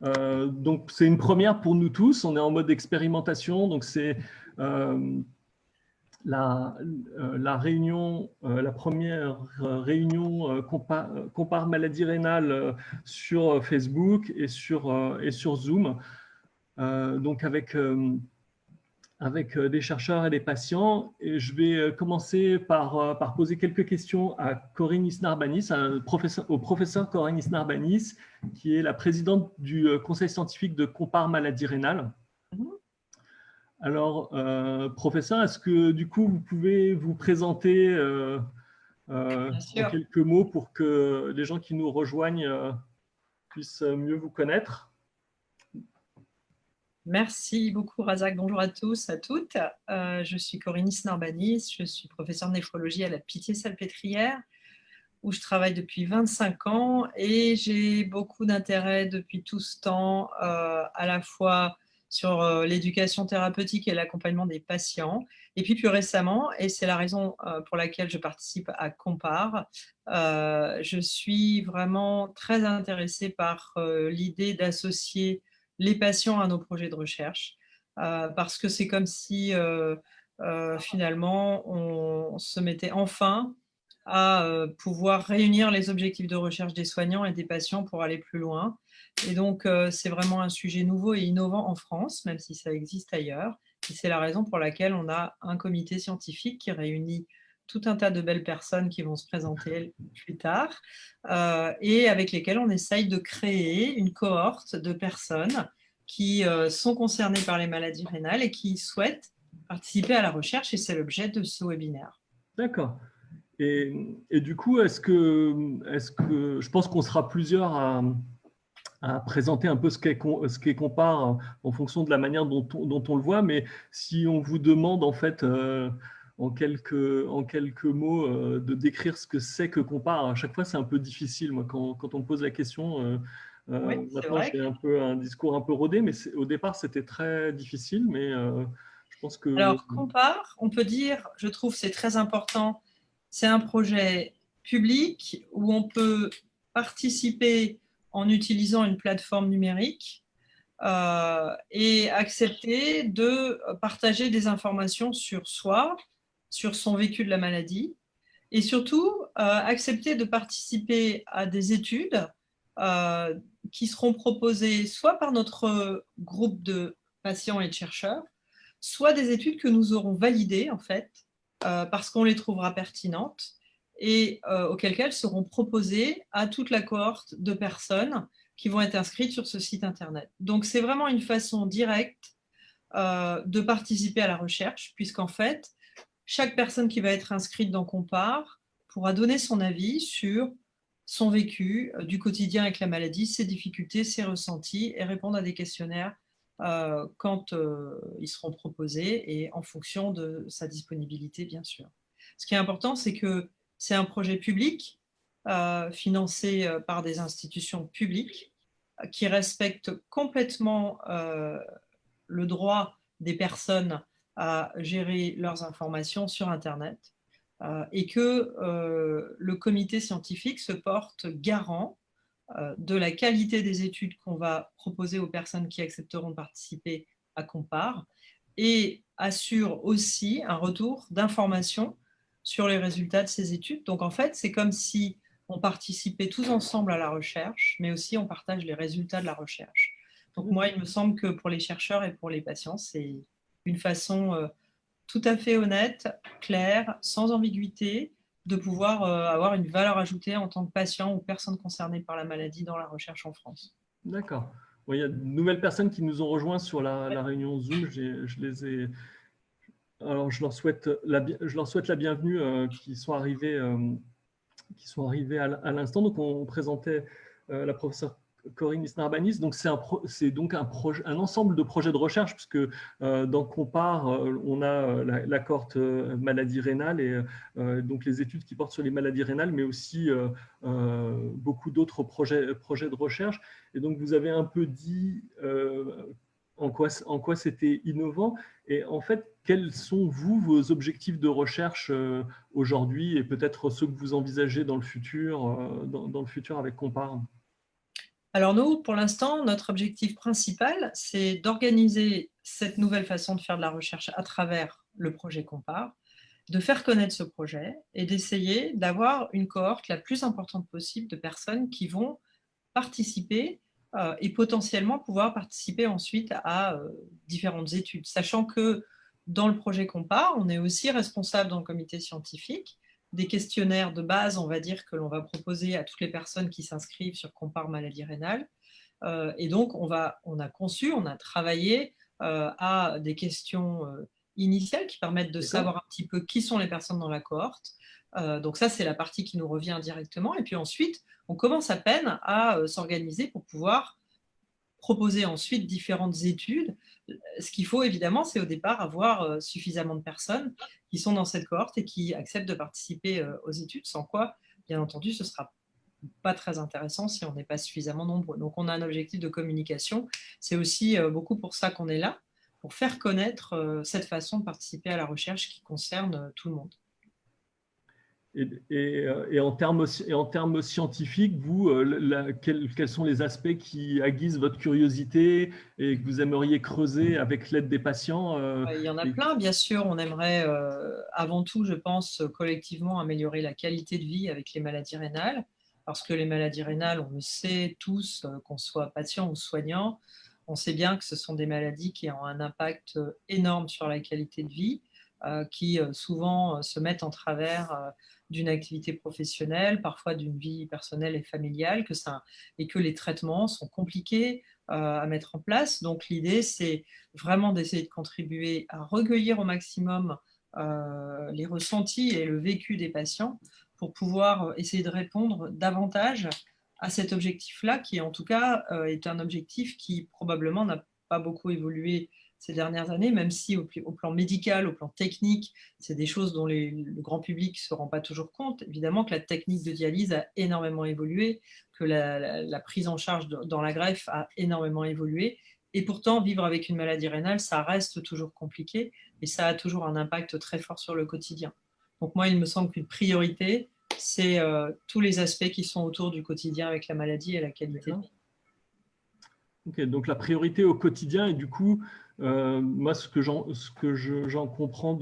Donc, c'est une première pour nous tous. On est en mode expérimentation. Donc, c'est la réunion, la première réunion compare maladie rénale sur Facebook et sur Zoom. Donc, avec des chercheurs et des patients. Et je vais commencer par poser quelques questions à Corinne Isnarbanis, au professeur Corinne Isnarbanis, qui est la présidente du conseil scientifique de Compare Maladie Rénale. Alors, professeur, est-ce que du coup, vous pouvez vous présenter Bien en sûr. quelques mots pour que les gens qui nous rejoignent puissent mieux vous connaître? Merci beaucoup, Razak. Bonjour à tous, à toutes. Je suis Corinne Isnarbanis, je suis professeure de néphrologie à la Pitié-Salpêtrière, où je travaille depuis 25 ans et j'ai beaucoup d'intérêt depuis tout ce temps, à la fois sur l'éducation thérapeutique et l'accompagnement des patients. Et puis plus récemment, et c'est la raison pour laquelle je participe à Compare, je suis vraiment très intéressée par l'idée d'associer les patients à nos projets de recherche, parce que c'est comme si finalement on se mettait enfin à pouvoir réunir les objectifs de recherche des soignants et des patients pour aller plus loin. Et donc, c'est vraiment un sujet nouveau et innovant en France, même si ça existe ailleurs. Et c'est la raison pour laquelle on a un comité scientifique qui réunit tout un tas de belles personnes qui vont se présenter plus tard, et avec lesquelles on essaye de créer une cohorte de personnes qui sont concernées par les maladies rénales et qui souhaitent participer à la recherche, et c'est l'objet de ce webinaire. D'accord. Et du coup, est-ce que je pense qu'on sera plusieurs à présenter un peu ce qu'est Compare en fonction de la manière dont on le voit, mais si on vous demande en fait en quelques mots de décrire ce que c'est que Compare, à chaque fois c'est un peu difficile. Moi, quand on me pose la question, Oui, c'est maintenant vrai. j'ai un peu un discours un peu rodé, mais au départ c'était très difficile, mais je pense que… Alors, Compare, on peut dire, je trouve c'est très important, c'est un projet public où on peut participer en utilisant une plateforme numérique et accepter de partager des informations sur soi, sur son vécu de la maladie, et surtout accepter de participer à des études qui seront proposées soit par notre groupe de patients et de chercheurs, soit des études que nous aurons validées en fait, parce qu'on les trouvera pertinentes et auquel cas elles seront proposées à toute la cohorte de personnes qui vont être inscrites sur ce site internet. Donc c'est vraiment une façon directe de participer à la recherche, puisqu'en fait, chaque personne qui va être inscrite dans Compare pourra donner son avis sur son vécu du quotidien avec la maladie, ses difficultés, ses ressentis, et répondre à des questionnaires quand ils seront proposés et en fonction de sa disponibilité, bien sûr. Ce qui est important, c'est que c'est un projet public financé par des institutions publiques qui respectent complètement le droit des personnes à gérer leurs informations sur Internet, et que le comité scientifique se porte garant de la qualité des études qu'on va proposer aux personnes qui accepteront de participer à Compare, et assure aussi un retour d'information sur les résultats de ces études. Donc en fait, c'est comme si on participait tous ensemble à la recherche, mais aussi on partage les résultats de la recherche. Donc moi, il me semble que pour les chercheurs et pour les patients, c'est une façon tout à fait honnête, claire, sans ambiguïté, de pouvoir avoir une valeur ajoutée en tant que patient ou personne concernée par la maladie dans la recherche en France. D'accord. Bon, il y a de nouvelles personnes qui nous ont rejoints sur Ouais. la réunion Zoom. Je les ai… Alors, je leur souhaite la bienvenue qui sont arrivés à l'instant. Donc, on présentait la professeure Corinne Isnarbanis. Donc, c'est donc un ensemble de projets de recherche, puisque dans Compare, on a la cohorte maladie rénale et donc les études qui portent sur les maladies rénales, mais aussi beaucoup d'autres projets de recherche. Et donc, vous avez un peu dit en quoi c'était innovant. Et en fait, quels sont, vous, vos objectifs de recherche aujourd'hui et peut-être ceux que vous envisagez dans le futur avec Compare? Alors nous, pour l'instant, notre objectif principal, c'est d'organiser cette nouvelle façon de faire de la recherche à travers le projet Compare, de faire connaître ce projet et d'essayer d'avoir une cohorte la plus importante possible de personnes qui vont participer et potentiellement pouvoir participer ensuite à différentes études. Sachant que dans le projet Compare, on est aussi responsable dans le comité scientifique des questionnaires de base, on va dire, que l'on va proposer à toutes les personnes qui s'inscrivent sur Compare Maladie Rénale. Et donc, on a conçu, on a travaillé à des questions initiales qui permettent de savoir un petit peu qui sont les personnes dans la cohorte. Donc ça, c'est la partie qui nous revient directement. Et puis ensuite, on commence à peine à s'organiser pour pouvoir proposer ensuite différentes études. Ce qu'il faut évidemment, c'est au départ avoir suffisamment de personnes qui sont dans cette cohorte et qui acceptent de participer aux études, sans quoi, bien entendu, ce ne sera pas très intéressant si on n'est pas suffisamment nombreux. Donc on a un objectif de communication. C'est aussi beaucoup pour ça qu'on est là, pour faire connaître cette façon de participer à la recherche qui concerne tout le monde. Et en termes scientifiques, vous, quels sont les aspects qui aiguisent votre curiosité et que vous aimeriez creuser avec l'aide des patients? Il y en a plein, bien sûr. On aimerait avant tout, je pense, collectivement améliorer la qualité de vie avec les maladies rénales, parce que les maladies rénales, on le sait tous, qu'on soit patient ou soignant, on sait bien que ce sont des maladies qui ont un impact énorme sur la qualité de vie, qui souvent se mettent en travers d'une activité professionnelle, parfois d'une vie personnelle et familiale, et que les traitements sont compliqués à mettre en place. Donc l'idée, c'est vraiment d'essayer de contribuer à recueillir au maximum les ressentis et le vécu des patients pour pouvoir essayer de répondre davantage à cet objectif-là, qui en tout cas est un objectif qui probablement n'a pas beaucoup évolué ces dernières années, même si au plan médical, au plan technique, c'est des choses dont le grand public ne se rend pas toujours compte. Évidemment que la technique de dialyse a énormément évolué, que la prise en charge dans la greffe a énormément évolué. Et pourtant, vivre avec une maladie rénale, ça reste toujours compliqué et ça a toujours un impact très fort sur le quotidien. Donc moi, il me semble qu'une priorité, c'est tous les aspects qui sont autour du quotidien avec la maladie et la qualité de vie. Ok, donc la priorité au quotidien, et du coup, moi, ce que j'en comprends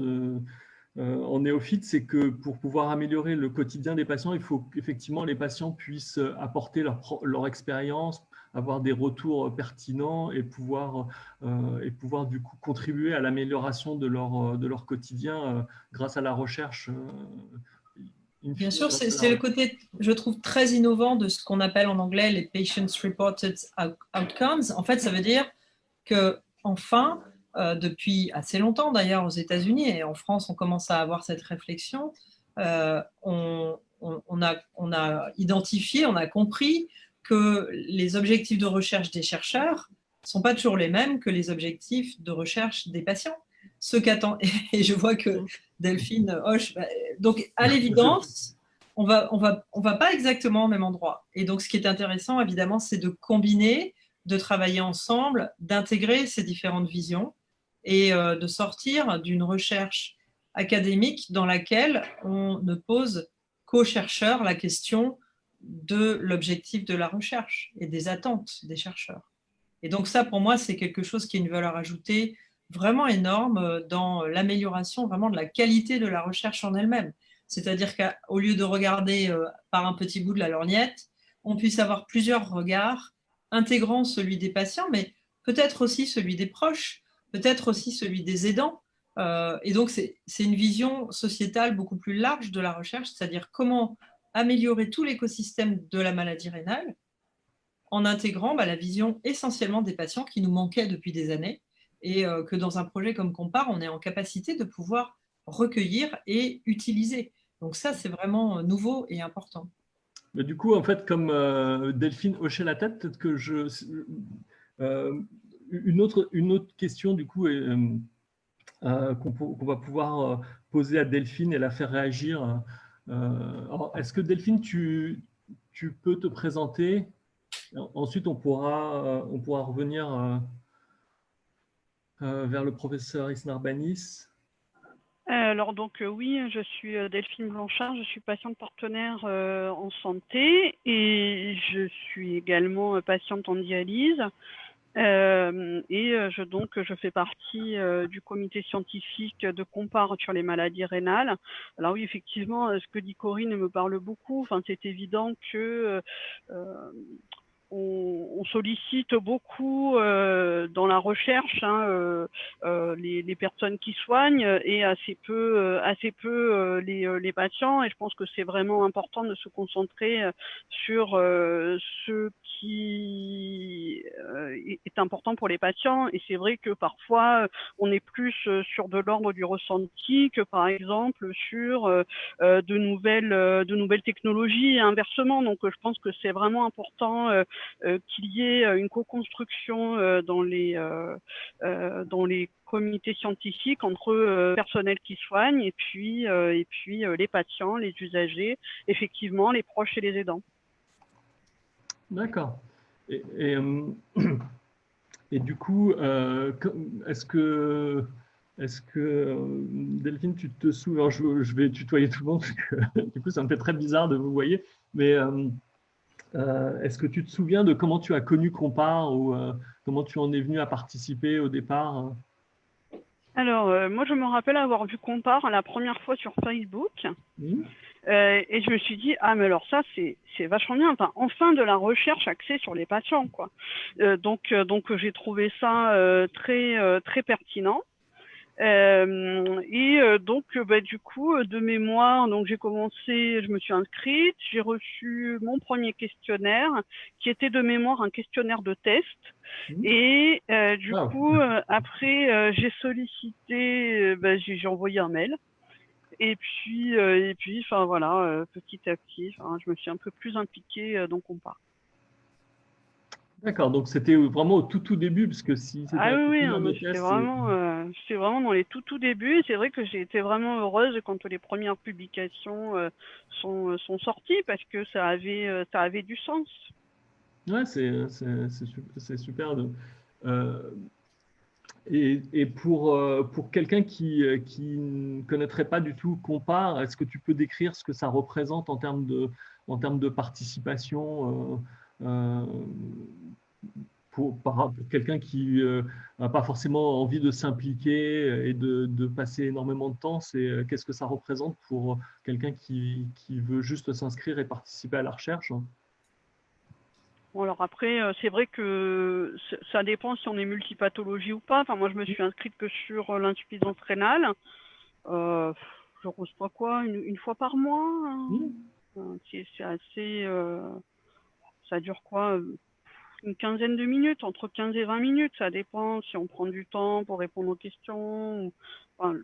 en néophyte, c'est que pour pouvoir améliorer le quotidien des patients, il faut qu'effectivement les patients puissent apporter leur expérience, avoir des retours pertinents et pouvoir du coup contribuer à l'amélioration de leur quotidien grâce à la recherche. Bien sûr, c'est le côté, je trouve, très innovant de ce qu'on appelle en anglais les Patients Reported Outcomes. En fait, ça veut dire que, enfin, depuis assez longtemps d'ailleurs aux États-Unis et en France, on commence à avoir cette réflexion. On a identifié, on a compris que les objectifs de recherche des chercheurs ne sont pas toujours les mêmes que les objectifs de recherche des patients. Et je vois que Delphine hoche. Donc, à l'évidence, on va pas exactement au même endroit. Et donc, ce qui est intéressant, évidemment, c'est de combiner, de travailler ensemble, d'intégrer ces différentes visions et de sortir d'une recherche académique dans laquelle on ne pose qu'aux chercheurs la question de l'objectif de la recherche et des attentes des chercheurs. Et donc ça, pour moi, c'est quelque chose qui est une valeur ajoutée vraiment énorme dans l'amélioration vraiment de la qualité de la recherche en elle-même. C'est-à-dire qu'au lieu de regarder par un petit bout de la lorgnette, on puisse avoir plusieurs regards intégrant celui des patients, mais peut-être aussi celui des proches, peut-être aussi celui des aidants. Et donc, c'est une vision sociétale beaucoup plus large de la recherche, c'est-à-dire comment améliorer tout l'écosystème de la maladie rénale en intégrant la vision essentiellement des patients qui nous manquaient depuis des années et que dans un projet comme Compare, on est en capacité de pouvoir recueillir et utiliser. Donc ça, c'est vraiment nouveau et important. Mais du coup, en fait, comme Delphine hochait la tête, peut-être que une autre question, du coup, qu'on va pouvoir poser à Delphine et la faire réagir. Est-ce que Delphine, tu peux te présenter? Ensuite, on pourra revenir vers le professeur Isnarbanis. Alors donc oui, je suis Delphine Blanchard, je suis patiente partenaire en santé et je suis également patiente en dialyse. Je fais partie du comité scientifique de Compare sur les maladies rénales. Alors oui, effectivement, ce que dit Corinne me parle beaucoup. Enfin, c'est évident que on sollicite beaucoup dans la recherche les personnes qui soignent et assez peu les patients. Et je pense que c'est vraiment important de se concentrer sur ce qui est important pour les patients. Et c'est vrai que parfois, on est plus sur de l'ordre du ressenti que par exemple sur de nouvelles technologies et inversement. Donc, je pense que c'est vraiment important qu'il y ait une co-construction dans les comités scientifiques entre personnel qui soigne et puis les patients, les usagers, effectivement, les proches et les aidants. D'accord. Et du coup, est-ce que Delphine, tu te souviens, je vais tutoyer tout le monde, parce que, du coup, ça me fait très bizarre de vous voyez, mais est-ce que tu te souviens de comment tu as connu Compare ou comment tu en es venu à participer au départ? Alors, moi, je me rappelle avoir vu Compare la première fois sur Facebook. Et je me suis dit, ah, mais alors ça, c'est vachement bien. Enfin, de la recherche axée sur les patients, quoi. Donc j'ai trouvé ça très pertinent. Du coup, de mémoire, donc j'ai commencé, je me suis inscrite, j'ai reçu mon premier questionnaire, qui était de mémoire un questionnaire de test. Et après, j'ai sollicité, j'ai envoyé un mail. Et puis, enfin voilà, petit à petit, je me suis un peu plus impliquée dans Compare. D'accord, donc c'était vraiment au tout début, parce que si c'était un questionnaire de c'était test, vraiment dans les tout débuts. Et c'est vrai que j'ai été vraiment heureuse quand les premières publications sont sorties, parce que ça avait du sens. ouais, c'est super. Et pour quelqu'un qui ne connaîtrait pas du tout Compare, est-ce que tu peux décrire ce que ça représente en termes de participation pour quelqu'un qui n'a pas forcément envie de s'impliquer et de passer énormément de temps? Qu'est-ce que ça représente pour quelqu'un qui veut juste s'inscrire et participer à la recherche? Bon, alors après, c'est vrai que ça dépend si on est multipathologie ou pas. Enfin, moi, je me suis inscrite que sur l'insuffisance rénale. Je reçois quoi, une fois par mois, hein. C'est assez. Ça dure quoi, une quinzaine de minutes, entre 15 et 20 minutes. Ça dépend si on prend du temps pour répondre aux questions. Enfin,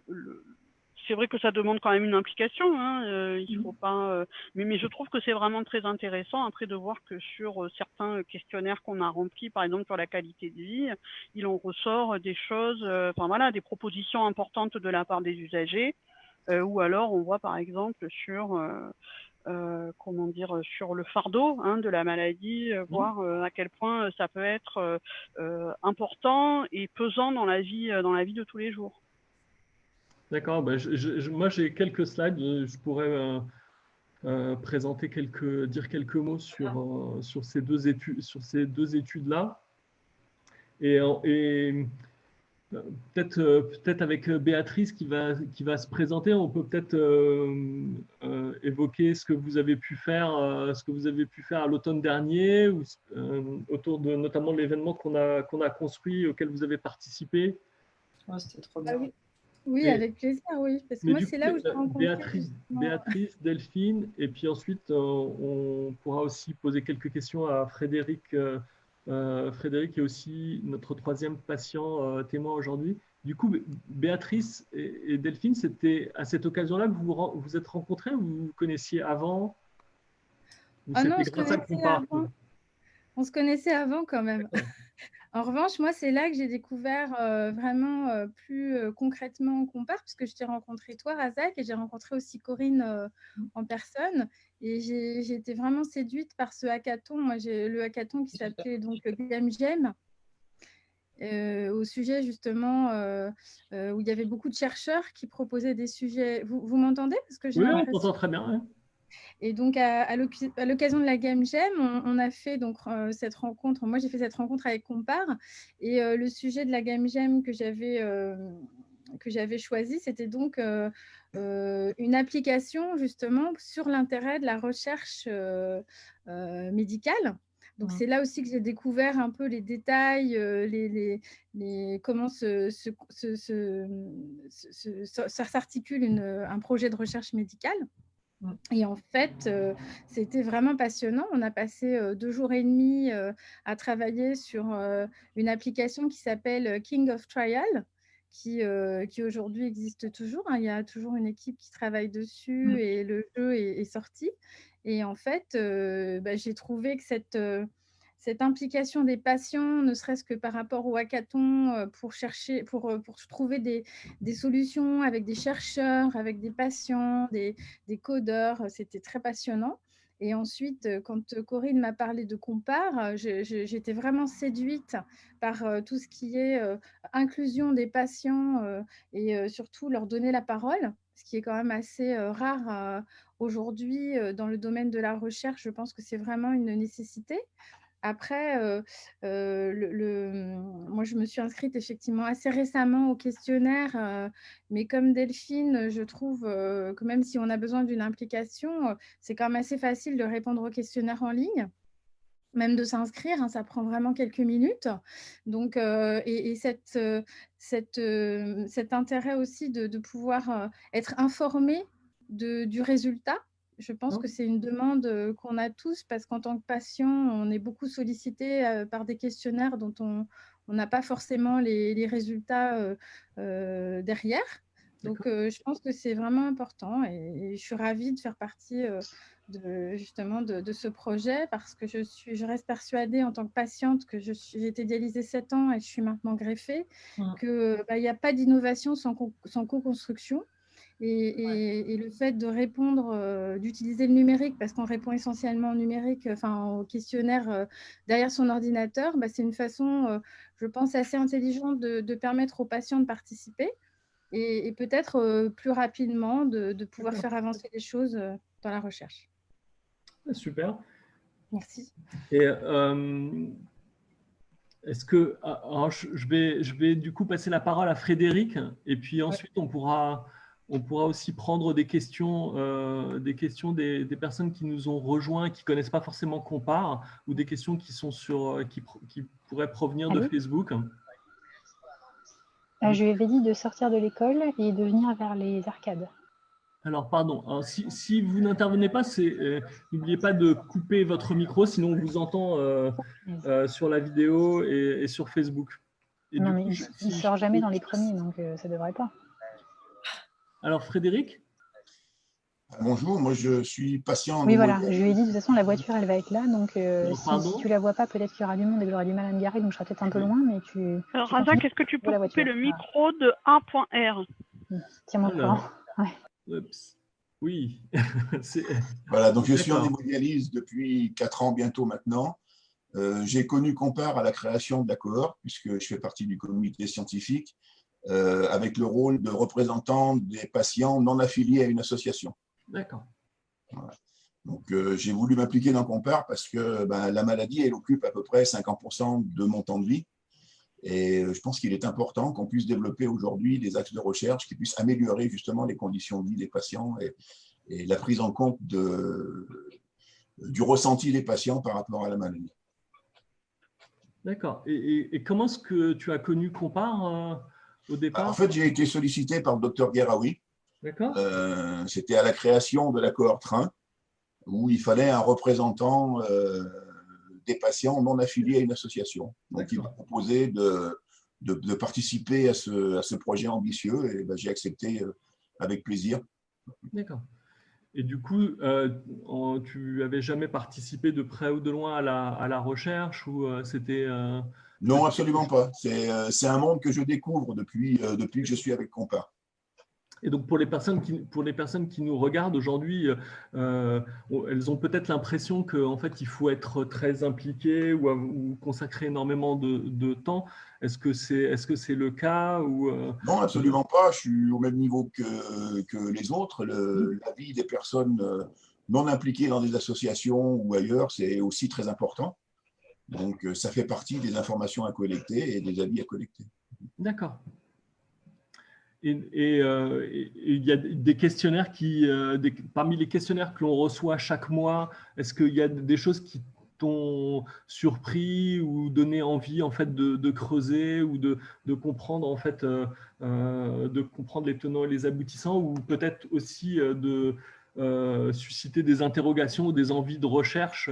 c'est vrai que ça demande quand même une implication, hein, il faut pas. Mais je trouve que c'est vraiment très intéressant après de voir que sur certains questionnaires qu'on a remplis, par exemple sur la qualité de vie, il en ressort des choses, enfin voilà, des propositions importantes de la part des usagers, ou alors on voit par exemple sur sur le fardeau de la maladie, voir à quel point ça peut être important et pesant dans la vie de tous les jours. D'accord, moi j'ai quelques slides, je pourrais présenter dire quelques mots sur ces deux études-là. Et peut-être avec Béatrice qui va se présenter, on peut peut-être évoquer ce que vous avez pu faire à l'automne dernier, autour de notamment de l'événement qu'on a construit, auquel vous avez participé. Oh, c'était trop bien. Oui, avec plaisir, oui. Parce que moi, c'est là où j'ai rencontré Béatrice, Delphine, et puis ensuite, on pourra aussi poser quelques questions à Frédéric. Frédéric est aussi notre troisième patient témoin aujourd'hui. Du coup, Béatrice et Delphine, c'était à cette occasion-là que vous vous êtes rencontrés, ou vous vous connaissiez avant? Ah non, on se connaissait avant quand même. En revanche, moi, c'est là que j'ai découvert vraiment plus concrètement Compare, parce que je t'ai rencontré toi, Razak, et j'ai rencontré aussi Corinne en personne. Et j'ai été vraiment séduite par ce hackathon. Moi, j'ai le hackathon qui s'appelait donc Game Jam. au sujet justement où il y avait beaucoup de chercheurs qui proposaient des sujets. Vous m'entendez? Parce que oui, on t'entend très bien. Ouais. Et donc, à l'occasion de la Game Jam, on a fait donc, cette rencontre. Moi, j'ai fait cette rencontre avec Compare. Et le sujet de la Game Jam que j'avais choisi, c'était donc une application justement sur l'intérêt de la recherche médicale. Donc, c'est là aussi que j'ai découvert un peu les détails, comment s'articule un projet de recherche médicale. Et en fait, c'était vraiment passionnant. On a passé 2 jours et demi à travailler sur une application qui s'appelle King of Trial, qui aujourd'hui existe toujours. Il y a toujours une équipe qui travaille dessus et le jeu est sorti. Et en fait, j'ai trouvé que cette implication des patients, ne serait-ce que par rapport au hackathon, pour trouver des solutions avec des chercheurs, avec des patients, des codeurs, c'était très passionnant. Et ensuite, quand Corinne m'a parlé de Compare, j'étais vraiment séduite par tout ce qui est inclusion des patients et surtout leur donner la parole, ce qui est quand même assez rare aujourd'hui dans le domaine de la recherche. Je pense que c'est vraiment une nécessité. Après, moi, je me suis inscrite effectivement assez récemment au questionnaire, mais comme Delphine, je trouve que même si on a besoin d'une implication, c'est quand même assez facile de répondre au questionnaire en ligne, même de s'inscrire, hein, ça prend vraiment quelques minutes. Donc, et cet intérêt aussi de pouvoir être informé du résultat. Je pense que c'est une demande qu'on a tous parce qu'en tant que patient, on est beaucoup sollicité par des questionnaires dont on n'a pas forcément les résultats derrière. Donc, je pense que c'est vraiment important et je suis ravie de faire partie justement de ce projet parce que je reste persuadée en tant que patiente que j'ai été dialysée 7 ans et je suis maintenant greffée, qu'il n'y a pas d'innovation sans co-construction. Et le fait de répondre, d'utiliser le numérique, parce qu'on répond essentiellement au numérique, au questionnaire derrière son ordinateur, c'est une façon, je pense, assez intelligente de permettre aux patients de participer et peut-être plus rapidement de pouvoir faire avancer les choses dans la recherche. Super. Merci. Et est-ce que je vais du coup passer la parole à Frédéric et puis ensuite on pourra aussi prendre des questions des personnes qui nous ont rejoints, qui connaissent pas forcément Compare, ou des questions qui sont qui pourraient provenir de Facebook. Je lui avais dit de sortir de l'école et de venir vers les arcades. Alors, pardon, alors, si vous n'intervenez pas, n'oubliez pas de couper votre micro, sinon on vous entend sur la vidéo et sur Facebook. Et non, mais il ne sort jamais dans les premiers, donc ça ne devrait pas. Alors, Frédéric? Bonjour, moi je suis patient. Oui, voilà, je lui ai dit de toute façon la voiture elle va être là, donc si tu la vois pas, peut-être qu'il y aura du monde et que j'aurai du mal à me garer, donc je serai peut-être un peu loin, mais tu. Alors Razak, est-ce que tu peux couper le micro de 1.R? Tiens-moi au courant. Ouais. Oups. Oui. Voilà, donc je suis en hémodialyse depuis 4 ans bientôt maintenant. J'ai connu Compare à la création de la cohorte, puisque je fais partie du comité scientifique, avec le rôle de représentant des patients non affiliés à une association. D'accord. Voilà. Donc, j'ai voulu m'impliquer dans Compare parce que la maladie, elle occupe à peu près 50% de mon temps de vie. Et je pense qu'il est important qu'on puisse développer aujourd'hui des axes de recherche qui puissent améliorer justement les conditions de vie des patients et la prise en compte du ressenti des patients par rapport à la maladie. D'accord. Et comment est-ce que tu as connu Compare au départ? En fait, j'ai été sollicité par le docteur Guéraoui. D'accord. C'était à la création de la cohorte 1 où il fallait un représentant des patients non affiliés à une association. Donc, il m'a proposé de participer à ce projet ambitieux et j'ai accepté avec plaisir. D'accord. Et du coup, tu n'avais jamais participé de près ou de loin à la recherche ou c'était… Non, absolument pas. C'est un monde que je découvre depuis que je suis avec Compare. Et donc, pour les personnes qui nous regardent aujourd'hui, elles ont peut-être l'impression qu'en fait, il faut être très impliqué ou consacrer énormément de temps. Est-ce que c'est le cas ou, Non, absolument pas. Je suis au même niveau que les autres. La vie des personnes non impliquées dans des associations ou ailleurs, c'est aussi très important. Donc, ça fait partie des informations à collecter et des avis à collecter. D'accord. Et il y a des questionnaires parmi les questionnaires que l'on reçoit chaque mois, est-ce qu'il y a des choses qui t'ont surpris ou donné envie en fait de creuser ou de comprendre en fait de comprendre les tenants et les aboutissants, ou peut-être aussi de susciter des interrogations ou des envies de recherche,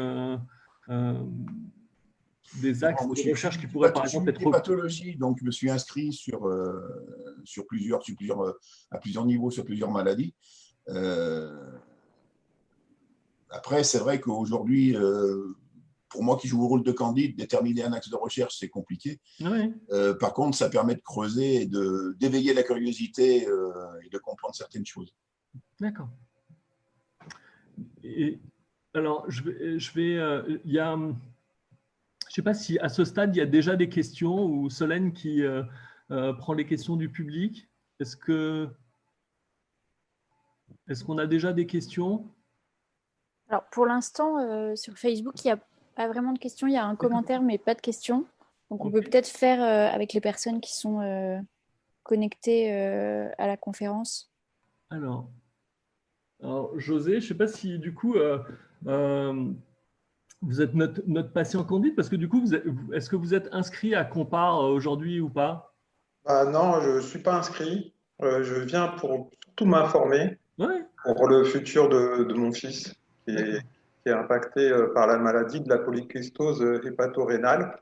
des axes de recherche qui pourraient par exemple être pathologie, donc je me suis inscrit à plusieurs niveaux sur plusieurs maladies. Après, c'est vrai qu'aujourd'hui, pour moi qui joue le rôle de candide, déterminer un axe de recherche, c'est compliqué. Oui. Par contre, ça permet de creuser et d'éveiller la curiosité et de comprendre certaines choses. D'accord. Et alors, il y a, je ne sais pas si à ce stade, il y a déjà des questions, ou Solène qui prend les questions du public. Est-ce qu'on a déjà des questions? Alors, pour l'instant, sur Facebook, il n'y a pas vraiment de questions. Il y a un commentaire, mais pas de questions. Donc, on peut peut-être faire avec les personnes qui sont connectées à la conférence. Alors José, je ne sais pas si du coup, vous êtes notre patient candide, parce que du coup, est-ce que vous êtes inscrit à Compare aujourd'hui ou pas? Non, je ne suis pas inscrit. Je viens pour tout m'informer pour le futur de mon fils qui est impacté par la maladie de la polykystose hépato-rénale.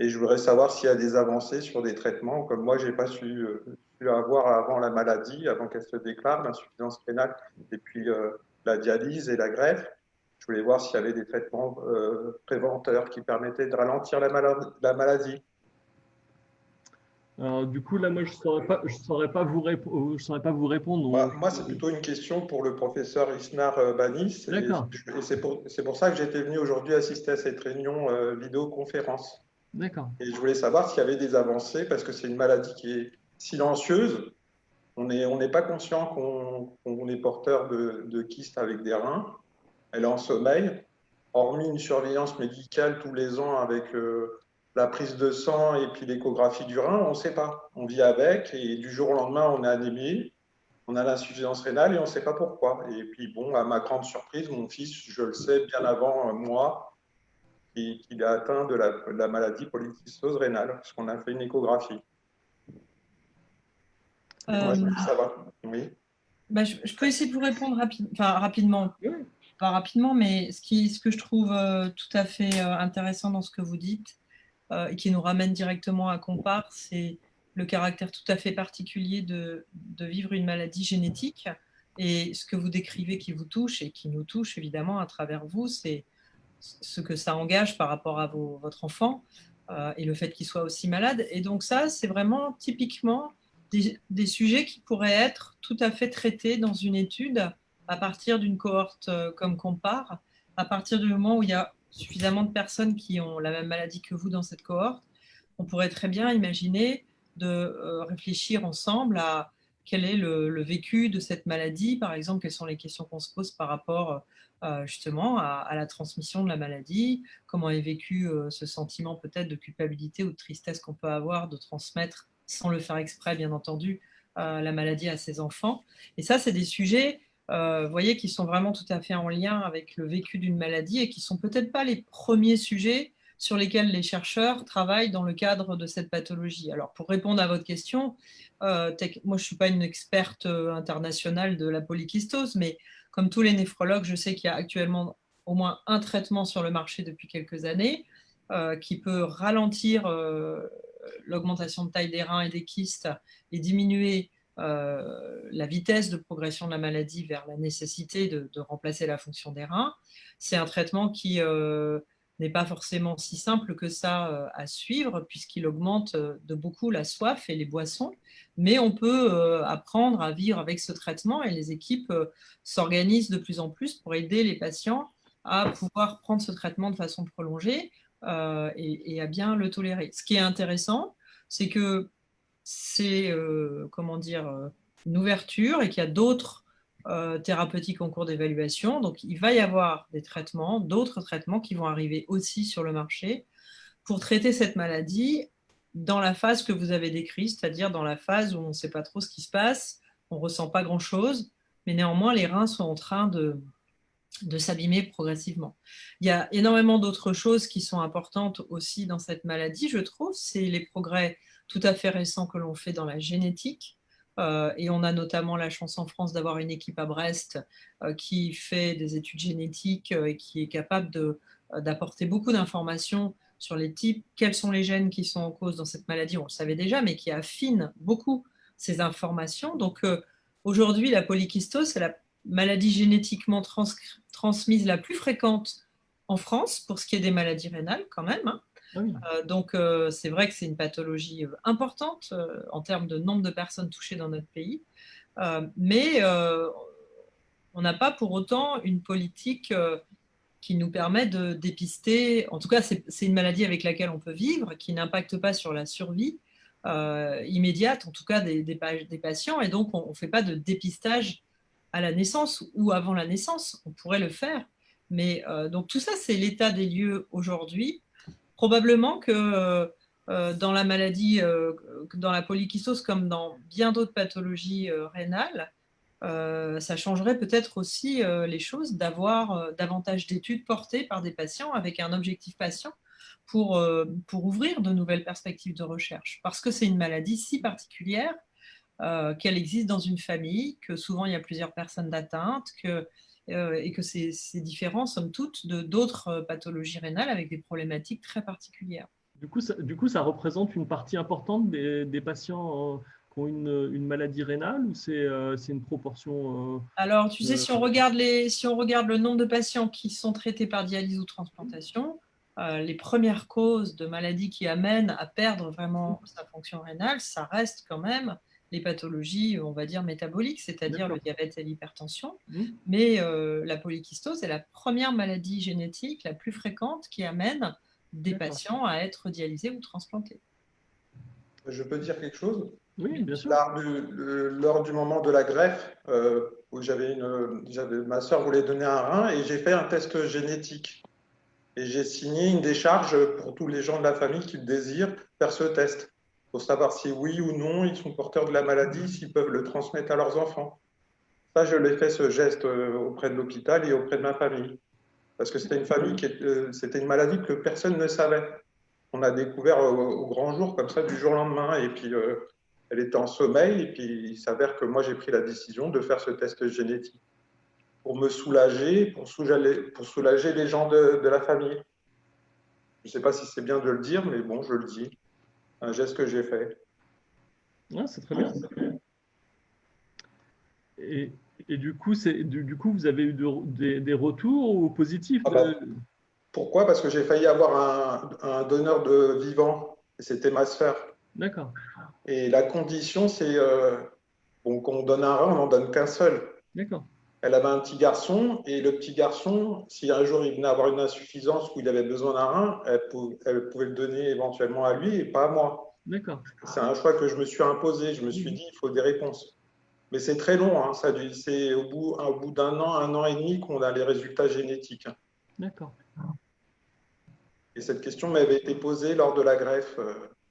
Et je voudrais savoir s'il y a des avancées sur des traitements, comme moi, je n'ai pas su avoir avant la maladie, avant qu'elle se déclare, l'insuffisance rénale, et puis la dialyse et la greffe. Je voulais voir s'il y avait des traitements préventeurs qui permettaient de ralentir la maladie. Alors, du coup, là, moi, je ne saurais pas vous répondre. Moi, c'est plutôt une question pour le professeur Isnar Banis. D'accord. Et c'est pour ça que j'étais venu aujourd'hui assister à cette réunion vidéoconférence. D'accord. Et je voulais savoir s'il y avait des avancées, parce que c'est une maladie qui est silencieuse. On n'est pas conscient qu'on est porteur de kystes avec des reins. Elle est en sommeil. Hormis une surveillance médicale tous les ans avec la prise de sang et puis l'échographie du rein, on ne sait pas. On vit avec et du jour au lendemain, on a anémie, on a l'insuffisance rénale et on ne sait pas pourquoi. Et puis bon, à ma grande surprise, mon fils, je le sais bien avant moi, qu'il est atteint de la maladie polykystose rénale, parce qu'on a fait une échographie. Ça va. Oui. Je peux essayer de vous répondre rapidement. Pas rapidement, mais ce que je trouve tout à fait intéressant dans ce que vous dites et qui nous ramène directement à Compare, c'est le caractère tout à fait particulier de vivre une maladie génétique. Et ce que vous décrivez qui vous touche et qui nous touche évidemment à travers vous, c'est ce que ça engage par rapport à votre enfant et le fait qu'il soit aussi malade. Et donc ça, c'est vraiment typiquement des sujets qui pourraient être tout à fait traités dans une étude à partir d'une cohorte comme Compare, à partir du moment où il y a suffisamment de personnes qui ont la même maladie que vous dans cette cohorte. On pourrait très bien imaginer de réfléchir ensemble à quel est le vécu de cette maladie, par exemple, quelles sont les questions qu'on se pose par rapport justement à la transmission de la maladie, comment est vécu ce sentiment peut-être de culpabilité ou de tristesse qu'on peut avoir de transmettre, sans le faire exprès bien entendu, la maladie à ses enfants. Et ça, c'est des sujets, vous voyez, qui sont vraiment tout à fait en lien avec le vécu d'une maladie et qui ne sont peut-être pas les premiers sujets sur lesquels les chercheurs travaillent dans le cadre de cette pathologie. Alors, pour répondre à votre question, moi, je ne suis pas une experte internationale de la polykystose, mais comme tous les néphrologues, je sais qu'il y a actuellement au moins un traitement sur le marché depuis quelques années qui peut ralentir l'augmentation de taille des reins et des kystes et diminuer la vitesse de progression de la maladie vers la nécessité de remplacer la fonction des reins. C'est un traitement qui n'est pas forcément si simple que ça à suivre, puisqu'il augmente de beaucoup la soif et les boissons. Mais on peut apprendre à vivre avec ce traitement et les équipes s'organisent de plus en plus pour aider les patients à pouvoir prendre ce traitement de façon prolongée et à bien le tolérer. Ce qui est intéressant, c'est que c'est une ouverture et qu'il y a d'autres thérapeutiques en cours d'évaluation. Donc, il va y avoir des traitements, d'autres traitements qui vont arriver aussi sur le marché pour traiter cette maladie dans la phase que vous avez décrite, c'est-à-dire dans la phase où on ne sait pas trop ce qui se passe, on ne ressent pas grand-chose, mais néanmoins, les reins sont en train de s'abîmer progressivement. Il y a énormément d'autres choses qui sont importantes aussi dans cette maladie, je trouve. C'est les progrès tout à fait récents que l'on fait dans la génétique. Et on a notamment la chance en France d'avoir une équipe à Brest qui fait des études génétiques et qui est capable d'apporter beaucoup d'informations sur les types, quels sont les gènes qui sont en cause dans cette maladie, on le savait déjà, mais qui affine beaucoup ces informations. Donc aujourd'hui, la polykystose, c'est la maladie génétiquement transmise la plus fréquente en France pour ce qui est des maladies rénales quand même. Hein. Oui. Donc c'est vrai que c'est une pathologie importante en termes de nombre de personnes touchées dans notre pays, mais on n'a pas pour autant une politique qui nous permet de dépister. En tout cas, c'est une maladie avec laquelle on peut vivre, qui n'impacte pas sur la survie immédiate, en tout cas des patients, et donc on ne fait pas de dépistage à la naissance ou avant la naissance. On pourrait le faire, mais donc tout ça, c'est l'état des lieux aujourd'hui. Probablement que dans la maladie, dans la polykystose, comme dans bien d'autres pathologies rénales, ça changerait peut-être aussi les choses d'avoir davantage d'études portées par des patients avec un objectif patient pour ouvrir de nouvelles perspectives de recherche. Parce que c'est une maladie si particulière qu'elle existe dans une famille, que souvent il y a plusieurs personnes d'atteintes, et que c'est différent, somme toute, d'autres pathologies rénales avec des problématiques très particulières. Du coup, ça représente une partie importante des patients qui ont une maladie rénale, ou c'est une proportion Alors, tu sais, si on regarde le nombre de patients qui sont traités par dialyse ou transplantation, les premières causes de maladies qui amènent à perdre vraiment sa fonction rénale, ça reste quand même les pathologies, on va dire, métaboliques, c'est-à-dire le diabète et l'hypertension. Mais la polykystose est la première maladie génétique la plus fréquente qui amène des patients à être dialysés ou transplantés. Je peux dire quelque chose? Oui, bien sûr. Lors du moment de la greffe, où ma soeur voulait donner un rein et j'ai fait un test génétique. Et j'ai signé une décharge pour tous les gens de la famille qui le désirent faire ce test, pour savoir si oui ou non ils sont porteurs de la maladie, s'ils peuvent le transmettre à leurs enfants. Ça, je l'ai fait, ce geste, auprès de l'hôpital et auprès de ma famille. Parce que c'était une maladie que personne ne savait. On a découvert au grand jour, comme ça, du jour au lendemain. Et puis, elle était en sommeil. Et puis, il s'avère que moi, j'ai pris la décision de faire ce test génétique pour me soulager, pour soulager les gens de la famille. Je ne sais pas si c'est bien de le dire, mais bon, je le dis. Un geste que j'ai fait. Ah, c'est très bien. Et du coup, vous avez eu des retours positifs Pourquoi? Parce que j'ai failli avoir un donneur de vivant, et c'était ma sœur. D'accord. Et la condition, c'est qu'on donne un rein, on n'en donne qu'un seul. D'accord. Elle avait un petit garçon, et le petit garçon, si un jour il venait avoir une insuffisance ou il avait besoin d'un rein, elle pouvait le donner éventuellement à lui et pas à moi. D'accord. C'est un choix que je me suis imposé. Je me suis dit, il faut des réponses. Mais c'est très long. Hein. C'est au bout d'un an, 1 an et demi qu'on a les résultats génétiques. D'accord. Et cette question m'avait été posée lors de la greffe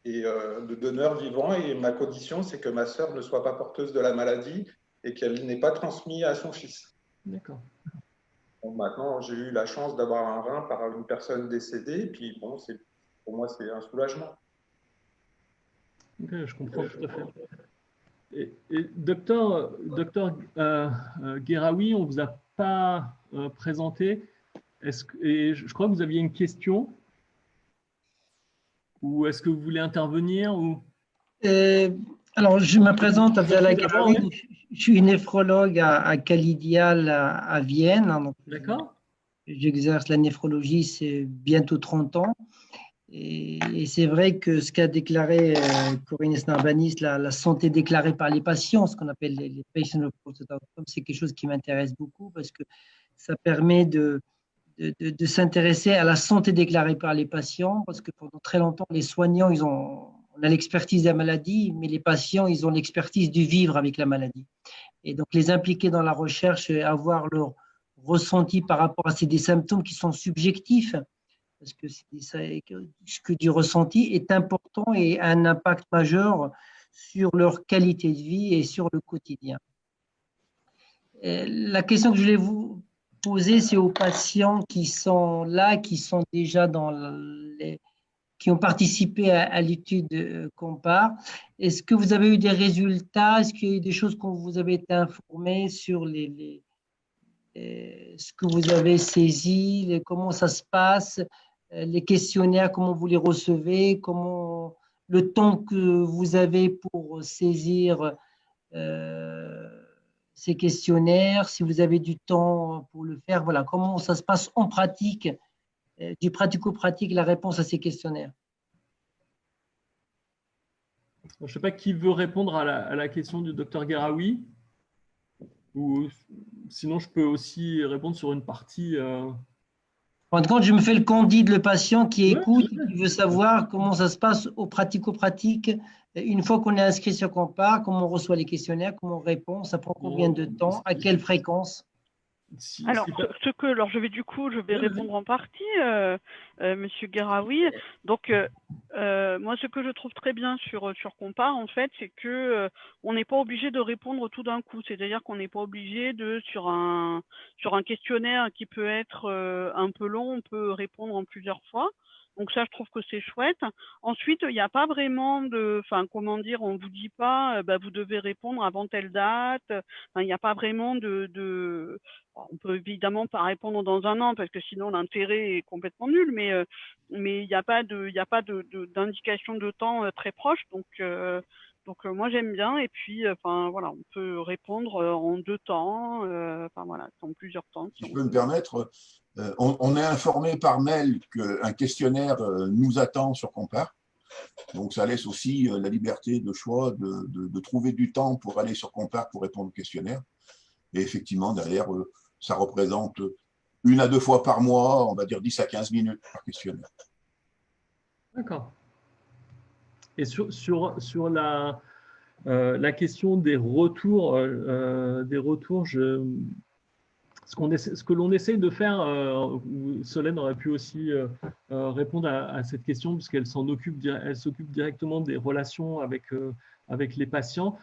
de donneur vivant. Et ma condition, c'est que ma sœur ne soit pas porteuse de la maladie et qu'elle n'ait pas transmis à son fils. D'accord. Bon, maintenant, j'ai eu la chance d'avoir un rein par une personne décédée. Et puis, bon, pour moi, c'est un soulagement. Ok, je comprends tout à fait. Et docteur Guéraoui, on ne vous a pas présenté. Et je crois que vous aviez une question. Ou est-ce que vous voulez intervenir Alors, je me présente, Abdallah Guéraoui. Je suis néphrologue à Calidial à Vienne. D'accord. j'exerce la néphrologie, c'est bientôt 30 ans. Et c'est vrai que ce qu'a déclaré Corinne Esnarbanis, la santé déclarée par les patients, ce qu'on appelle les patient reported outcomes, c'est quelque chose qui m'intéresse beaucoup parce que ça permet de s'intéresser à la santé déclarée par les patients, parce que pendant très longtemps, les soignants, on a l'expertise de la maladie, mais les patients, ils ont l'expertise du vivre avec la maladie. Et donc, les impliquer dans la recherche, avoir leur ressenti par rapport à des symptômes qui sont subjectifs, parce que ce que du ressenti est important et a un impact majeur sur leur qualité de vie et sur le quotidien. La question que je voulais vous poser, c'est aux patients qui sont là, qui sont déjà qui ont participé à l'étude Compare. Est-ce que vous avez eu des résultats? Est-ce qu'il y a eu des choses qu'on vous avez été informé sur ce que vous avez saisi, comment ça se passe, les questionnaires, comment vous les recevez, le temps que vous avez pour saisir ces questionnaires, si vous avez du temps pour le faire, voilà, comment ça se passe en pratique, du pratico-pratique, la réponse à ces questionnaires. Je ne sais pas qui veut répondre à la question du docteur Guerraoui, ou sinon je peux aussi répondre sur une partie. En compte, je me fais le candide, le patient qui écoute, qui veut savoir comment ça se passe au pratico-pratique. Une fois qu'on est inscrit sur Compare, comment on reçoit les questionnaires, comment on répond, ça prend combien de temps, à quelle fréquence? Alors, je vais répondre en partie, Monsieur Guerraoui. Donc, moi, ce que je trouve très bien sur Compare, en fait, c'est que on n'est pas obligé de répondre tout d'un coup. C'est-à-dire qu'on n'est pas obligé sur un questionnaire qui peut être un peu long, on peut répondre en plusieurs fois. Donc ça, je trouve que c'est chouette. Ensuite, il n'y a pas vraiment on vous dit pas, vous devez répondre avant telle date. Il n'y a pas vraiment on peut évidemment pas répondre dans un an parce que sinon l'intérêt est complètement nul, mais il n'y a pas d'indication de temps très proche. Donc moi j'aime bien. Et puis voilà, on peut répondre en 2 temps, en plusieurs temps. Si je peux me permettre, on est informé par mail qu'un questionnaire nous attend sur Compare. Donc, ça laisse aussi la liberté de choix de trouver du temps pour aller sur Compare pour répondre au questionnaire. Et effectivement, derrière, ça représente 1 à 2 fois par mois, on va dire 10 à 15 minutes par questionnaire. D'accord. Et sur la question des retours, ce que l'on essaye de faire, Solène aurait pu aussi répondre à cette question puisqu'elle s'occupe directement des relations avec les patients.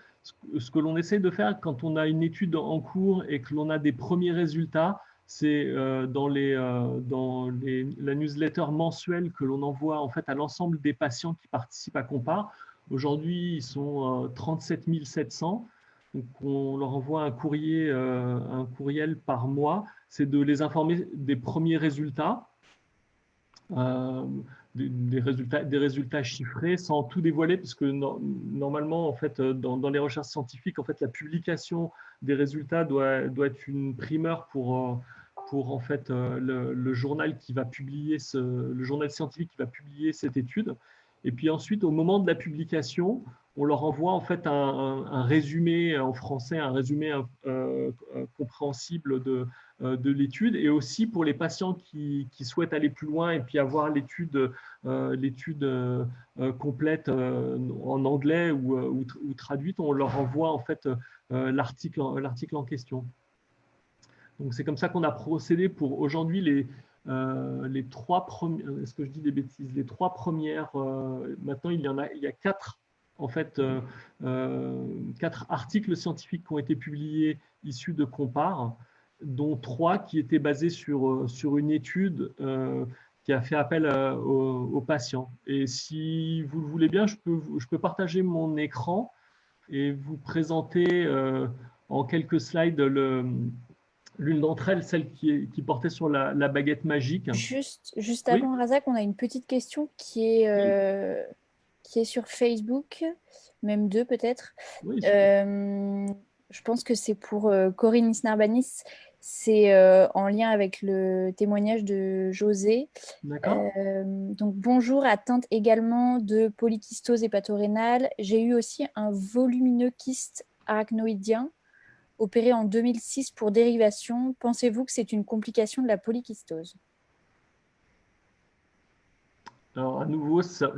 Ce que l'on essaye de faire quand on a une étude en cours et que l'on a des premiers résultats, c'est dans la newsletter mensuelle que l'on envoie en fait à l'ensemble des patients qui participent à Compare. Aujourd'hui, ils sont 37 700. Donc, on leur envoie un courriel par mois. C'est de les informer des premiers résultats, des résultats chiffrés, sans tout dévoiler, puisque normalement, en fait, dans les recherches scientifiques, en fait, la publication des résultats doit être une primeur pour en fait le journal qui va publier le journal scientifique qui va publier cette étude. Et puis ensuite, au moment de la publication, on leur envoie en fait un résumé en français, un résumé compréhensible de l'étude, et aussi pour les patients qui souhaitent aller plus loin et puis avoir l'étude complète en anglais ou traduite, on leur envoie en fait l'article en question. Donc c'est comme ça qu'on a procédé pour aujourd'hui les 3 premières. Est-ce que je dis des bêtises? Les 3 premières. Maintenant il y a 4 en fait 4 articles scientifiques qui ont été publiés issus de Compare, dont 3 qui étaient basés sur une étude qui a fait appel aux patients. Et si vous le voulez bien, je peux partager mon écran et vous présenter en quelques slides l'une d'entre elles, celle qui portait sur la baguette magique. Juste avant, oui. Razak, on a une petite question qui est sur Facebook, même 2 peut-être. Oui, je pense que c'est pour Corinne Esnarbanis. C'est en lien avec le témoignage de José. D'accord. Donc, bonjour, atteinte également de polykystose hépatorénale. J'ai eu aussi un volumineux kyste arachnoïdien opéré en 2006 pour dérivation. Pensez-vous que c'est une complication de la polykystose? Alors, à nouveau, ça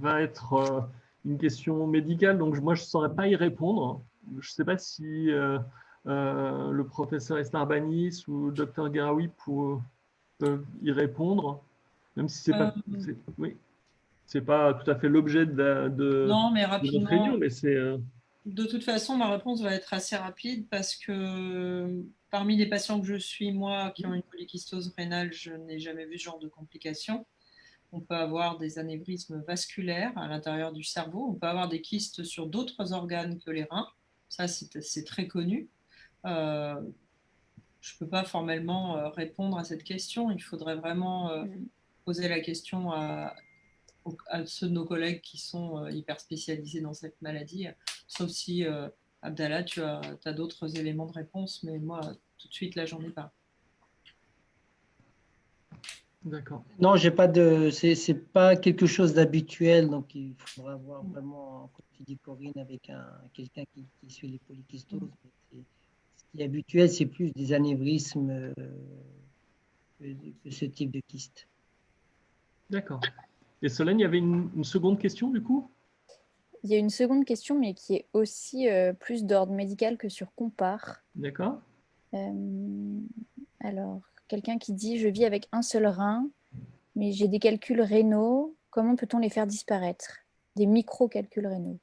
va être une question médicale, donc moi, je ne saurais pas y répondre. Je ne sais pas si le professeur Esnarbanis ou le docteur Garaoui peuvent y répondre, même si ce n'est pas, oui, pas tout à fait l'objet non, mais de notre réunion, mais c'est… De toute façon, ma réponse va être assez rapide parce que parmi les patients que je suis, moi, qui ont une polykystose rénale, je n'ai jamais vu ce genre de complications. On peut avoir des anévrismes vasculaires à l'intérieur du cerveau. On peut avoir des kystes sur d'autres organes que les reins. Ça, c'est très connu. Je ne peux pas formellement répondre à cette question. Il faudrait vraiment poser la question à ceux de nos collègues qui sont hyper spécialisés dans cette maladie. Sauf si, Abdallah, tu as d'autres éléments de réponse, mais moi, tout de suite, là, j'en ai pas. D'accord. Non, j'ai pas de. C'est pas quelque chose d'habituel, donc il faudra voir vraiment, comme tu dis, Corinne, avec quelqu'un qui suit les polykystoses. Ce qui est habituel, c'est plus des anévrismes que ce type de kyste. D'accord. Et Solène, il y avait une seconde question du coup? Il y a une seconde question, mais qui est aussi plus d'ordre médical que sur Compare. D'accord. Alors, quelqu'un qui dit « Je vis avec un seul rein, mais j'ai des calculs rénaux. Comment peut-on les faire disparaître ?» Des micro-calculs rénaux.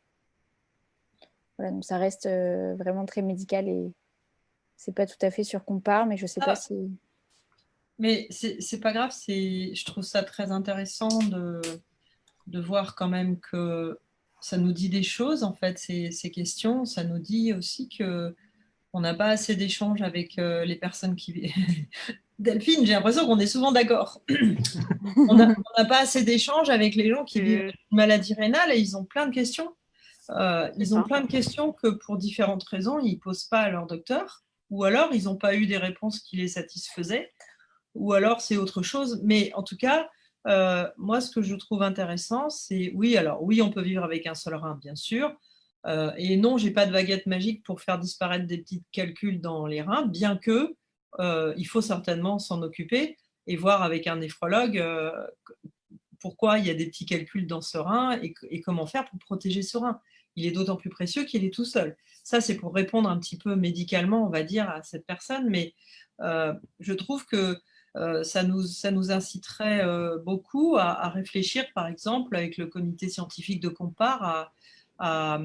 Voilà, donc ça reste vraiment très médical et c'est pas tout à fait sur Compare, mais je sais pas si… Mais c'est pas grave, je trouve ça très intéressant de voir quand même que ça nous dit des choses, en fait, ces questions. Ça nous dit aussi qu'on n'a pas assez d'échanges avec les personnes qui… Delphine, j'ai l'impression qu'on est souvent d'accord. On n'a pas assez d'échanges avec les gens qui vivent une maladie rénale et ils ont plein de questions. Ils ont plein de questions que pour différentes raisons, ils ne posent pas à leur docteur, ou alors ils n'ont pas eu des réponses qui les satisfaisaient, ou alors c'est autre chose. Mais en tout cas, moi, ce que je trouve intéressant, c'est oui, on peut vivre avec un seul rein, bien sûr. Et non, je n'ai pas de baguette magique pour faire disparaître des petits calculs dans les reins, bien que il faut certainement s'en occuper et voir avec un néphrologue pourquoi il y a des petits calculs dans ce rein et comment faire pour protéger ce rein. Il est d'autant plus précieux qu'il est tout seul. Ça, c'est pour répondre un petit peu médicalement, on va dire, à cette personne, mais je trouve que ça nous inciterait beaucoup à réfléchir, par exemple, avec le comité scientifique de Compare, à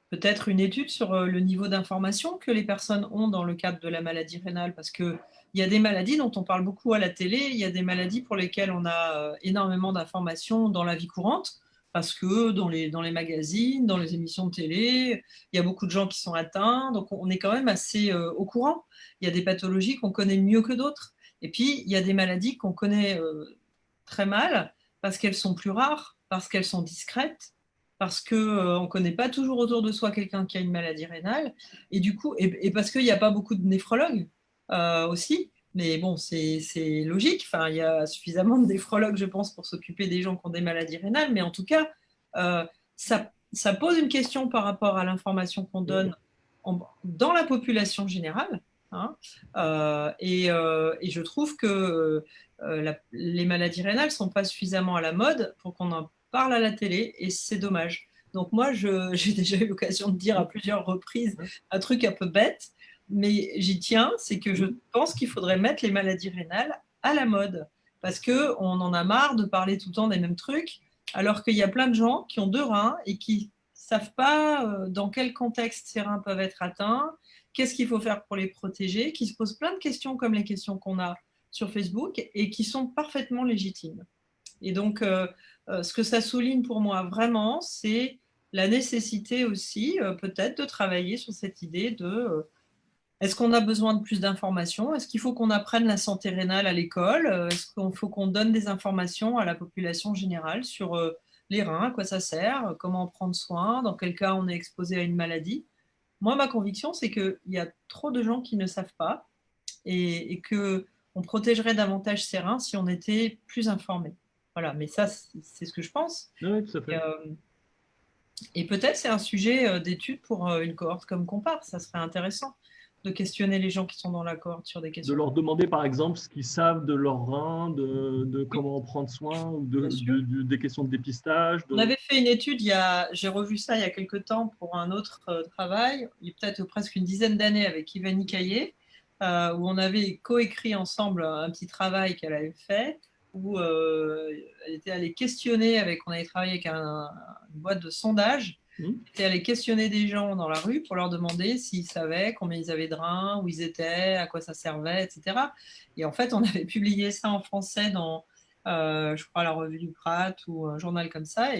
peut-être une étude sur le niveau d'information que les personnes ont dans le cadre de la maladie rénale, parce qu'il y a des maladies dont on parle beaucoup à la télé, il y a des maladies pour lesquelles on a énormément d'informations dans la vie courante, parce que dans les magazines, dans les émissions de télé, il y a beaucoup de gens qui sont atteints, donc on est quand même assez au courant. Il y a des pathologies qu'on connaît mieux que d'autres. Et puis, il y a des maladies qu'on connaît très mal, parce qu'elles sont plus rares, parce qu'elles sont discrètes, parce qu'on ne connaît pas toujours autour de soi quelqu'un qui a une maladie rénale, et du coup, et parce qu'il n'y a pas beaucoup de néphrologues aussi, mais bon, c'est logique, enfin, il y a suffisamment de néphrologues, je pense, pour s'occuper des gens qui ont des maladies rénales, mais en tout cas, ça pose une question par rapport à l'information qu'on donne dans la population générale, hein, et je trouve que les maladies rénales ne sont pas suffisamment à la mode pour qu'on en parle à la télé, et c'est dommage. Donc moi, j'ai déjà eu l'occasion de dire à plusieurs reprises un truc un peu bête, mais j'y tiens, c'est que je pense qu'il faudrait mettre les maladies rénales à la mode, parce qu'on en a marre de parler tout le temps des mêmes trucs, alors qu'il y a plein de gens qui ont 2 reins et qui ne savent pas dans quel contexte ces reins peuvent être atteints, qu'est-ce qu'il faut faire pour les protéger, qui se posent plein de questions comme les questions qu'on a sur Facebook et qui sont parfaitement légitimes. Et donc, ce que ça souligne pour moi vraiment, c'est la nécessité aussi peut-être de travailler sur cette idée de est-ce qu'on a besoin de plus d'informations? Est-ce qu'il faut qu'on apprenne la santé rénale à l'école? Est-ce qu'il faut qu'on donne des informations à la population générale sur les reins, à quoi ça sert, comment en prendre soin, dans quel cas on est exposé à une maladie? Moi, ma conviction, c'est qu'il y a trop de gens qui ne savent pas et qu'on protégerait davantage ses reins si on était plus informé. Voilà, mais ça, c'est ce que je pense. Oui, tout à fait. Et peut-être c'est un sujet d'étude pour une cohorte comme Compare. Ça serait intéressant de questionner les gens qui sont dans la cohorte sur des questions. De leur demander, par exemple, ce qu'ils savent de leurs reins, de comment en prendre soin, ou des questions de dépistage. On avait fait une étude, j'ai revu ça il y a quelques temps pour un autre travail, il y a peut-être presque une dizaine d'années avec Ivani Caillé, où on avait coécrit ensemble un petit travail qu'elle avait fait, où elle était allée questionner on avait travaillé avec une boîte de sondage. Elle était allée questionner des gens dans la rue pour leur demander s'ils savaient combien ils avaient de reins, où ils étaient, à quoi ça servait, etc. Et en fait, on avait publié ça en français dans, je crois, la revue du Prat ou un journal comme ça,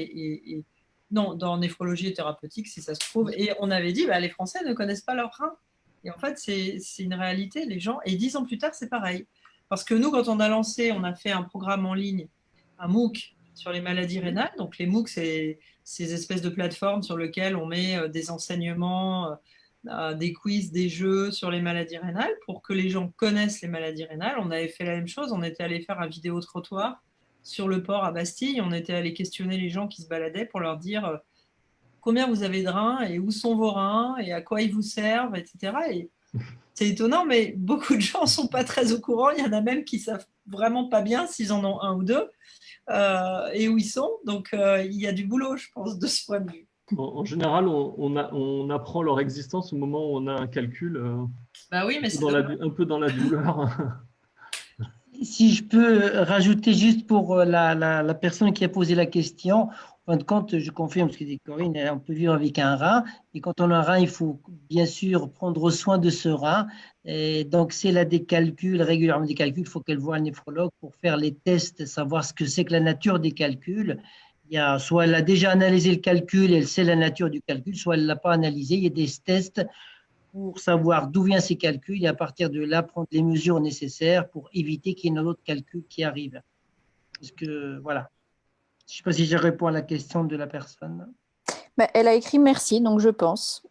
non, dans Néphrologie et thérapeutique, si ça se trouve. Et on avait dit, les Français ne connaissent pas leurs reins. Et en fait, c'est une réalité, les gens. Et 10 ans plus tard, c'est pareil. Parce que nous, quand on a fait un programme en ligne, un MOOC sur les maladies rénales. Donc les MOOC, c'est ces espèces de plateformes sur lesquelles on met des enseignements, des quiz, des jeux sur les maladies rénales pour que les gens connaissent les maladies rénales. On avait fait la même chose, on était allé faire un vidéo-trottoir sur le port à Bastille. On était allé questionner les gens qui se baladaient pour leur dire combien vous avez de reins et où sont vos reins et à quoi ils vous servent, etc. Et c'est étonnant, mais beaucoup de gens ne sont pas très au courant. Il y en a même qui ne savent vraiment pas bien s'ils en ont un ou deux et où ils sont. Donc, il y a du boulot, je pense, de ce point de vue. En général, on apprend leur existence au moment où on a un calcul oui, mais un peu dans la douleur. Si je peux rajouter juste pour la personne qui a posé la question, en fin de compte, je confirme ce que dit Corinne, on peut vivre avec un rein. Et quand on a un rein, il faut bien sûr prendre soin de ce rein. Et donc, si elle a des calculs, régulièrement des calculs, il faut qu'elle voie un néphrologue pour faire les tests, savoir ce que c'est que la nature des calculs. Soit elle a déjà analysé le calcul et elle sait la nature du calcul, soit elle ne l'a pas analysé. Il y a des tests pour savoir d'où viennent ces calculs et à partir de là, prendre les mesures nécessaires pour éviter qu'il y ait un autre calcul qui arrive. Parce que, voilà. Je ne sais pas si je réponds à la question de la personne. Elle a écrit merci, donc je pense.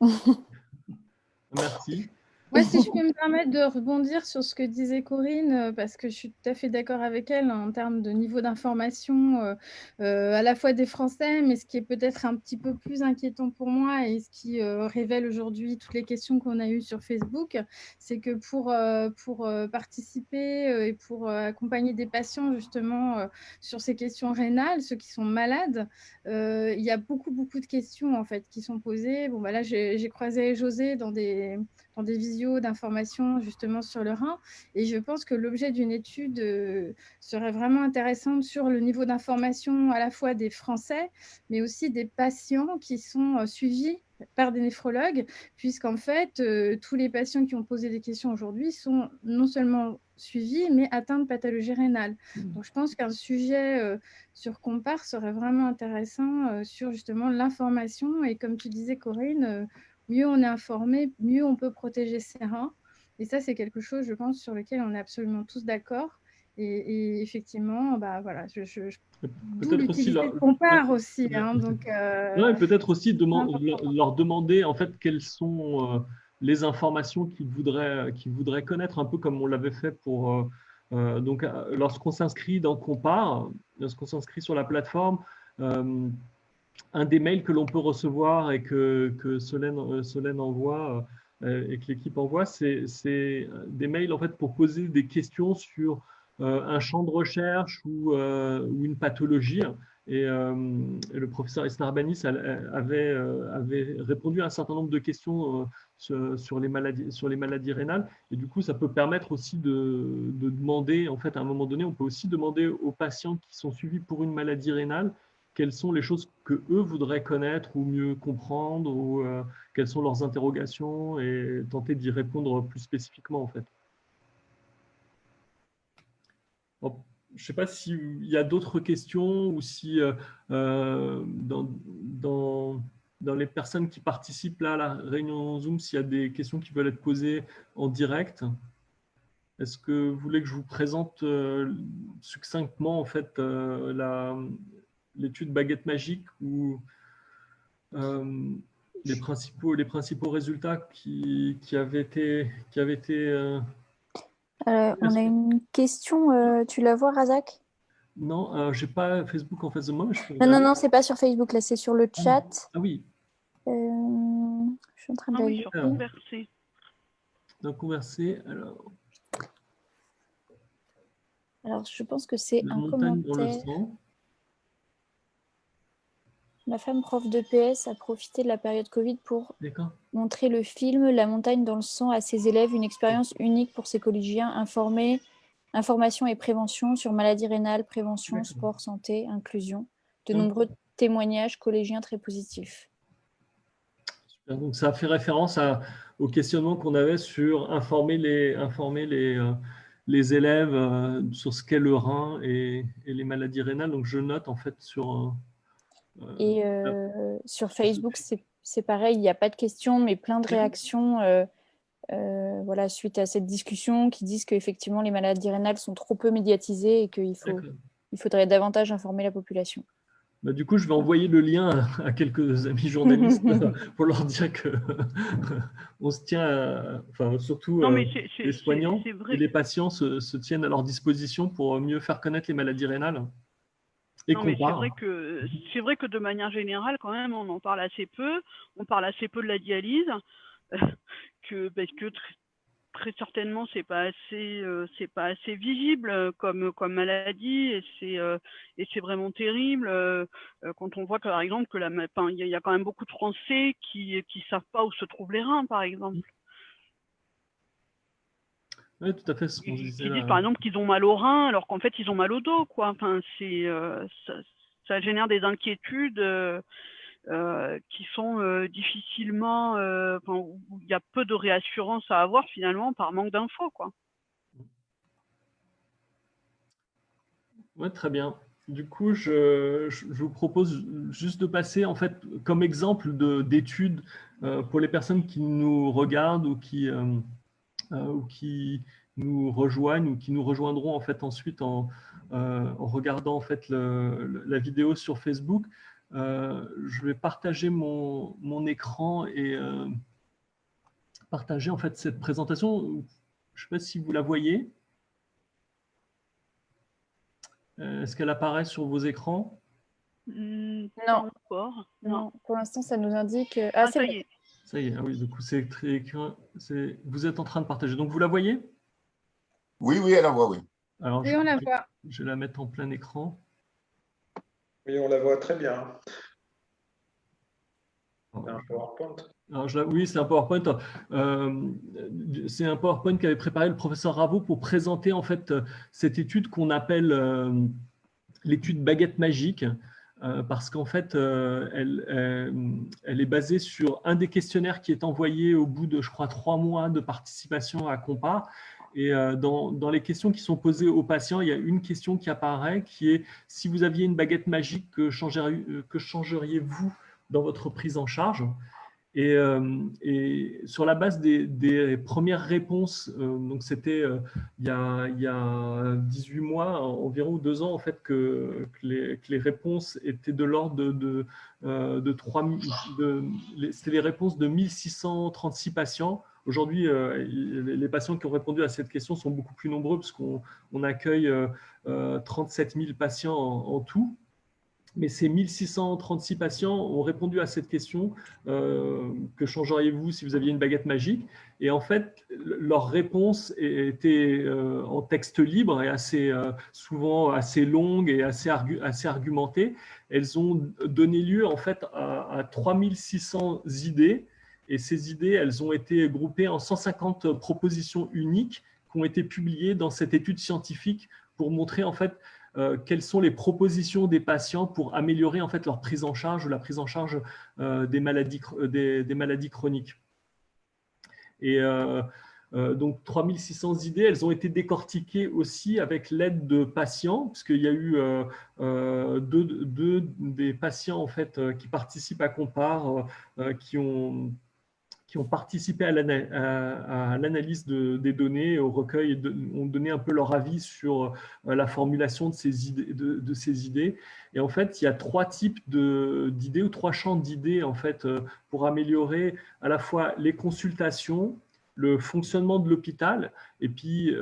Merci. Moi, si je peux me permettre de rebondir sur ce que disait Corinne, parce que je suis tout à fait d'accord avec elle en termes de niveau d'information, à la fois des Français, mais ce qui est peut-être un petit peu plus inquiétant pour moi et ce qui révèle aujourd'hui toutes les questions qu'on a eues sur Facebook, c'est que pour participer et pour accompagner des patients justement sur ces questions rénales, ceux qui sont malades, il y a beaucoup de questions en fait qui sont posées. Bon, là, j'ai croisé José dans des visios d'informations justement sur le rein. Et je pense que l'objet d'une étude serait vraiment intéressante sur le niveau d'information à la fois des Français, mais aussi des patients qui sont suivis par des néphrologues, puisqu'en fait, tous les patients qui ont posé des questions aujourd'hui sont non seulement suivis, mais atteints de pathologie rénale. Donc, je pense qu'un sujet sur Compare serait vraiment intéressant sur justement l'information. Et comme tu disais, Corinne, mieux on est informé, mieux on peut protéger ses reins. Et ça, c'est quelque chose, je pense, sur lequel on est absolument tous d'accord. Et effectivement, voilà, d'où l'utilité de Compare aussi. Donc, peut-être aussi leur demander en fait quelles sont les informations qu'ils voudraient connaître, un peu comme on l'avait fait pour donc lorsqu'on s'inscrit dans Compare, lorsqu'on s'inscrit sur la plateforme. Un des mails que l'on peut recevoir et que Solène envoie et que l'équipe envoie, c'est des mails en fait pour poser des questions sur un champ de recherche ou une pathologie. Et le professeur Esnarbanis avait répondu à un certain nombre de questions sur les maladies rénales. Et du coup, ça peut permettre aussi de demander, en fait, à un moment donné, on peut aussi demander aux patients qui sont suivis pour une maladie rénale quelles sont les choses que eux voudraient connaître ou mieux comprendre, ou quelles sont leurs interrogations, et tenter d'y répondre plus spécifiquement en fait. Bon, je ne sais pas s'il y a d'autres questions ou si dans les personnes qui participent là à la réunion Zoom, s'il y a des questions qui veulent être posées en direct. Est-ce que vous voulez que je vous présente succinctement en fait l'étude Baguette Magique ou les principaux résultats qui avaient été On a une question, tu la vois, Razak? Non, je n'ai pas Facebook en face de moi. Mais je peux non, c'est pas sur Facebook, là, c'est sur le chat. Ah oui. Je suis en train de la lire. Sur Converser. Dans Converser, alors, je pense que c'est un montagne dans le commentaire. sang. Ma femme prof de PS a profité de la période Covid pour montrer le film La montagne dans le sang à ses élèves, une expérience unique pour ses collégiens, information et prévention sur maladies rénales, prévention, sport, santé, inclusion. De nombreux témoignages collégiens très positifs. Super. Donc ça fait référence au questionnement qu'on avait sur informer les élèves sur ce qu'est le rein et les maladies rénales. Donc je note en fait sur... Et sur Facebook, c'est pareil, il n'y a pas de questions, mais plein de réactions voilà, suite à cette discussion qui disent qu'effectivement, les maladies rénales sont trop peu médiatisées et qu'il faudrait davantage informer la population. Bah, du coup, je vais envoyer le lien à quelques amis journalistes pour leur dire qu'on se tient, enfin, surtout les soignants et les patients se tiennent à leur disposition pour mieux faire connaître les maladies rénales. Non, mais c'est vrai que de manière générale, quand même, on en parle assez peu. On parle assez peu de la dialyse, parce que très certainement, c'est pas assez visible comme maladie, et c'est vraiment terrible quand on voit que, par exemple, il y a quand même beaucoup de Français qui savent pas où se trouvent les reins, par exemple. Oui, tout à fait, ce qu'on disait. Ils disent par exemple qu'ils ont mal au rein alors qu'en fait ils ont mal au dos, quoi. Enfin, ça génère des inquiétudes qui sont difficilement, où il y a peu de réassurance à avoir finalement par manque d'infos, quoi. Ouais, très bien. Du coup, je vous propose juste de passer en fait comme exemple d'études pour les personnes qui nous regardent ou qui nous rejoignent ou qui nous rejoindront en fait ensuite en regardant en fait la vidéo sur Facebook. Je vais partager mon écran et partager en fait cette présentation. Je ne sais pas si vous la voyez. Est-ce qu'elle apparaît sur vos écrans? Non. Pas encore. Non, pour l'instant, ça nous indique… ça y est. Ça y est, ah oui, du coup, vous êtes en train de partager. Donc, vous la voyez? Oui, elle la voit, oui. Alors, oui, on la voit. Je vais la mettre en plein écran. Oui, on la voit très bien. C'est un PowerPoint. Alors, oui, c'est un PowerPoint. C'est un PowerPoint qu'avait préparé le professeur Raveau pour présenter en fait cette étude qu'on appelle l'étude baguette magique. Parce qu'en fait, elle est basée sur un des questionnaires qui est envoyé au bout de, je crois, 3 mois de participation à Compare. Et dans les questions qui sont posées aux patients, il y a une question qui apparaît qui est « Si vous aviez une baguette magique, que changeriez-vous dans votre prise en charge ?» Et sur la base des premières réponses, donc c'était il y a 18 mois, environ 2 ans, en fait, que les réponses étaient de l'ordre c'était les réponses de 1636 patients. Aujourd'hui, les patients qui ont répondu à cette question sont beaucoup plus nombreux puisqu'on accueille 37 000 patients en tout. Mais ces 1636 patients ont répondu à cette question que changeriez-vous si vous aviez une baguette magique? Et en fait, leurs réponses étaient en texte libre et souvent assez longues et assez argumentées. Elles ont donné lieu en fait à 3600 idées. Et ces idées, elles ont été groupées en 150 propositions uniques qui ont été publiées dans cette étude scientifique pour montrer en fait quelles sont les propositions des patients pour améliorer en fait leur prise en charge ou la prise en charge des maladies chroniques. Et donc 3600 idées, elles ont été décortiquées aussi avec l'aide de patients, puisqu'il y a eu deux des patients en fait qui participent à Compare, qui ont participé à l'analyse des données, au recueil, et ont donné un peu leur avis sur la formulation de ces idées. Et en fait, il y a 3 types d'idées ou 3 champs d'idées en fait, pour améliorer à la fois les consultations, le fonctionnement de l'hôpital et puis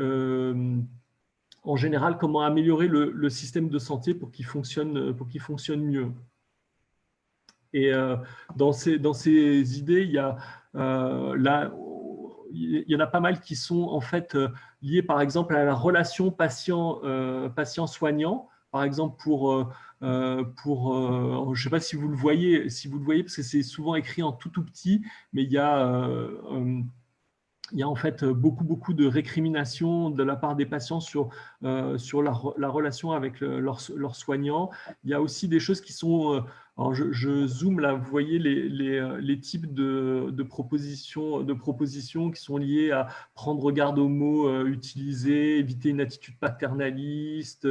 en général comment améliorer le système de santé pour qu'il fonctionne mieux. Et dans ces idées, il y a là, il y en a pas mal qui sont en fait liées par exemple à la relation patient-soignant. Par exemple, je ne sais pas si vous le voyez, parce que c'est souvent écrit en tout petit, mais il y a en fait beaucoup de récriminations de la part des patients sur la relation avec leurs soignants. Il y a aussi des choses qui sont… alors je zoome là, vous voyez les types de propositions qui sont liées à prendre garde aux mots utilisés, éviter une attitude paternaliste,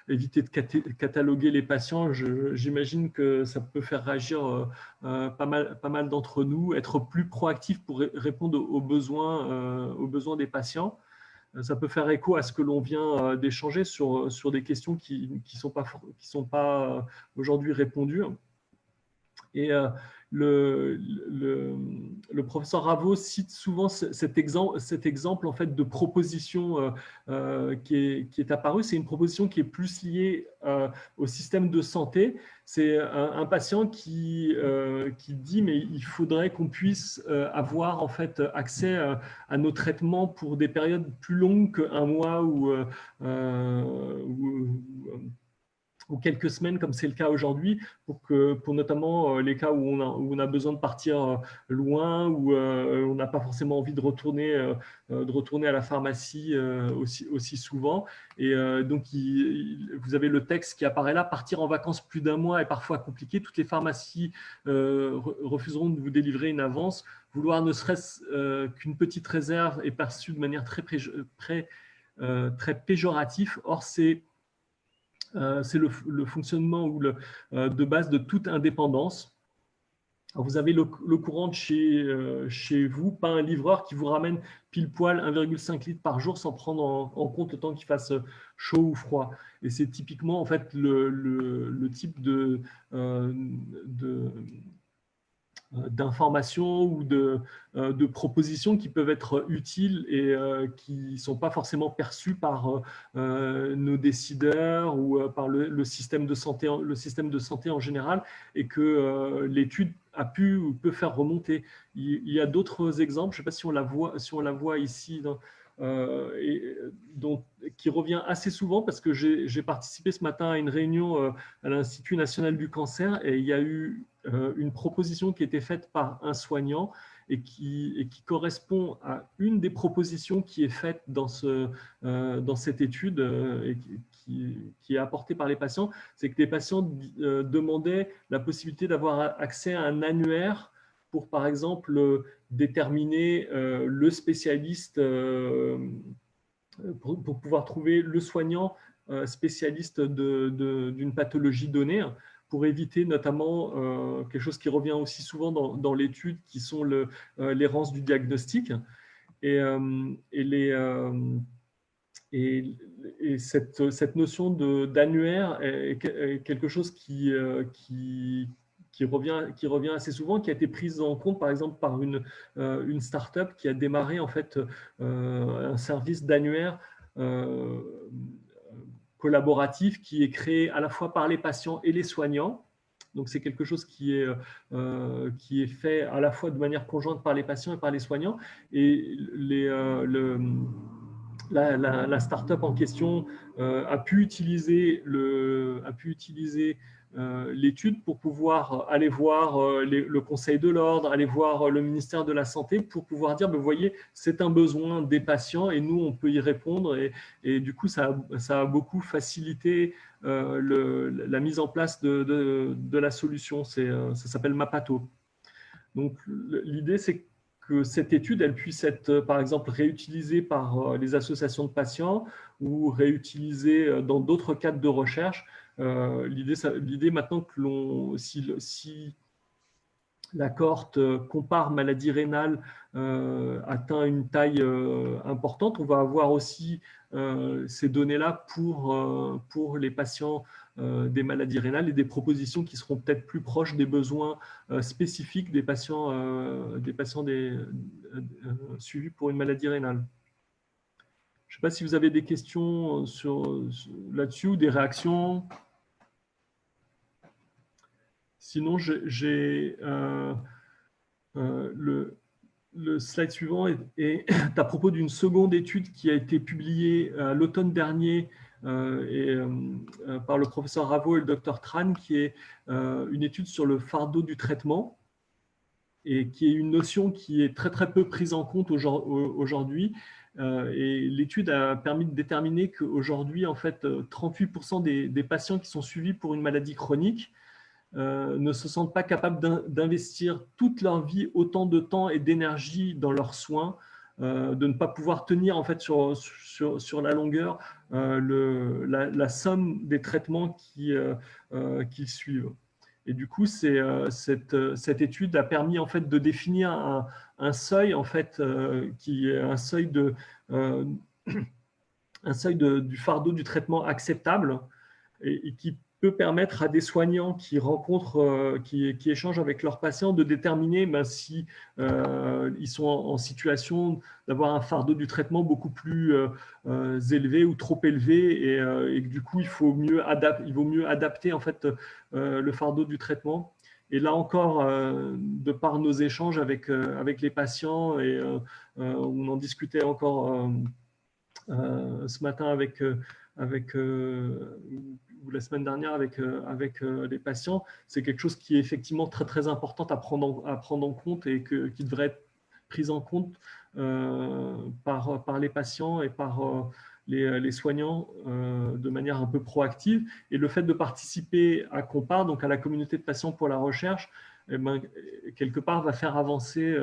éviter de cataloguer les patients. J'imagine que ça peut faire réagir pas mal d'entre nous, être plus proactif pour répondre aux besoins des patients. Ça peut faire écho à ce que l'on vient d'échanger sur des questions qui sont pas aujourd'hui répondues. Et le professeur Raveau cite souvent cet exemple en fait de proposition qui est apparue. C'est une proposition qui est plus liée au système de santé. C'est un patient qui dit mais il faudrait qu'on puisse avoir en fait accès à nos traitements pour des périodes plus longues qu'un mois ou quelques semaines, comme c'est le cas aujourd'hui, pour notamment les cas où on a besoin de partir loin, où on n'a pas forcément envie de retourner à la pharmacie aussi souvent. Et donc, vous avez le texte qui apparaît là, partir en vacances plus d'un mois est parfois compliqué. Toutes les pharmacies refuseront de vous délivrer une avance. Vouloir ne serait-ce qu'une petite réserve est perçu de manière très péjoratif. Or, c'est le fonctionnement de base de toute indépendance. Alors vous avez le courant de chez vous, pas un livreur qui vous ramène pile poil 1,5 litre par jour sans prendre en compte le temps qu'il fasse chaud ou froid. Et c'est typiquement en fait le type d'informations ou de propositions qui peuvent être utiles et qui ne sont pas forcément perçues par nos décideurs ou par le système de santé en général, et que l'étude a pu ou peut faire remonter. Il y a d'autres exemples, je ne sais pas si on la voit ici, qui revient assez souvent parce que j'ai participé ce matin à une réunion à l'Institut national du cancer et il y a eu une proposition qui a été faite par un soignant et qui correspond à une des propositions qui est faite dans cette étude et qui est apportée par les patients. C'est que les patients demandaient la possibilité d'avoir accès à un annuaire pour, par exemple, déterminer le spécialiste, pour pouvoir trouver le soignant spécialiste d'une pathologie donnée, pour éviter notamment quelque chose qui revient aussi souvent dans l'étude, qui sont l'errance du diagnostic. Et cette notion d'annuaire est quelque chose qui revient assez souvent, qui a été prise en compte par exemple par une start-up qui a démarré en fait un service d'annuaire collaboratif qui est créé à la fois par les patients et les soignants. Donc c'est quelque chose qui est fait à la fois de manière conjointe par les patients et par les soignants. Et la start-up en question a pu utiliser l'étude pour pouvoir aller voir le Conseil de l'Ordre, aller voir le ministère de la Santé pour pouvoir dire, vous voyez, c'est un besoin des patients et nous, on peut y répondre. Et du coup, ça a beaucoup facilité la mise en place de la solution. Ça s'appelle Mapato. Donc, l'idée, c'est que cette étude, elle puisse être, par exemple, réutilisée par les associations de patients ou réutilisée dans d'autres cadres de recherche. L'idée maintenant que si la cohorte compare maladie rénale atteint une taille importante, on va avoir aussi ces données-là pour les patients des maladies rénales et des propositions qui seront peut-être plus proches des besoins spécifiques des patients, suivis pour une maladie rénale. Je ne sais pas si vous avez des questions là-dessus ou des réactions. Sinon, j'ai le slide suivant est à propos d'une seconde étude qui a été publiée l'automne dernier par le professeur Ravo et le docteur Tran, qui est une étude sur le fardeau du traitement et qui est une notion qui est très très peu prise en compte aujourd'hui. Et l'étude a permis de déterminer qu'aujourd'hui, en fait, 38% des patients qui sont suivis pour une maladie chronique ne se sentent pas capables d'investir toute leur vie autant de temps et d'énergie dans leurs soins, de ne pas pouvoir tenir en fait sur la longueur la somme des traitements qu'ils suivent. Et du coup, cette étude a permis en fait de définir un seuil en fait qui est un seuil du fardeau du traitement acceptable et qui peut permettre à des soignants qui qui échangent avec leurs patients de déterminer si ils sont en situation d'avoir un fardeau du traitement beaucoup plus élevé ou trop élevé et que du coup il vaut mieux adapter en fait le fardeau du traitement. Et là encore, de par nos échanges avec les patients, et on en discutait encore ce matin ou la semaine dernière avec les patients, c'est quelque chose qui est effectivement très très important à prendre en compte et qui devrait être pris en compte par les patients et par les soignants de manière un peu proactive. Et le fait de participer à COMPARE, donc à la communauté de patients pour la recherche, quelque part va faire avancer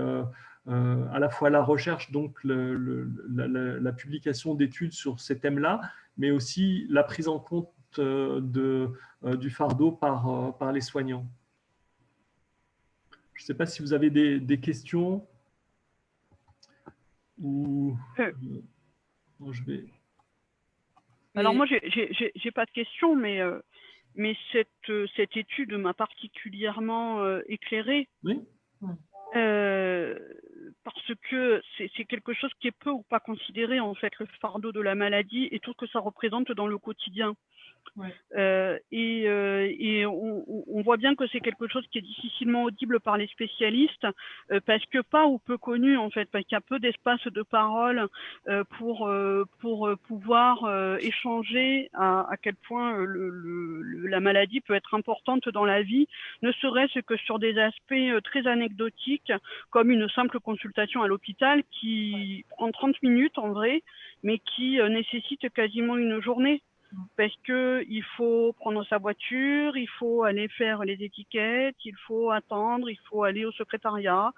à la fois la recherche, donc la publication d'études sur ces thèmes-là, mais aussi la prise en compte du fardeau par les soignants. Je ne sais pas si vous avez des questions ou non, je vais. Alors moi, j'ai pas de questions, mais cette étude m'a particulièrement éclairée. Oui. Parce que c'est quelque chose qui est peu ou pas considéré, en fait, le fardeau de la maladie et tout ce que ça représente dans le quotidien. Ouais. Et on voit bien que c'est quelque chose qui est difficilement audible par les spécialistes parce que pas ou peu connu en fait, parce qu'il y a peu d'espace de parole pour pouvoir échanger à quel point la maladie peut être importante dans la vie, ne serait-ce que sur des aspects très anecdotiques comme une simple consultation à l'hôpital qui prend 30 minutes en vrai, mais qui nécessite quasiment une journée. Parce qu'il faut prendre sa voiture, il faut aller faire les étiquettes, il faut attendre, il faut aller au secrétariat.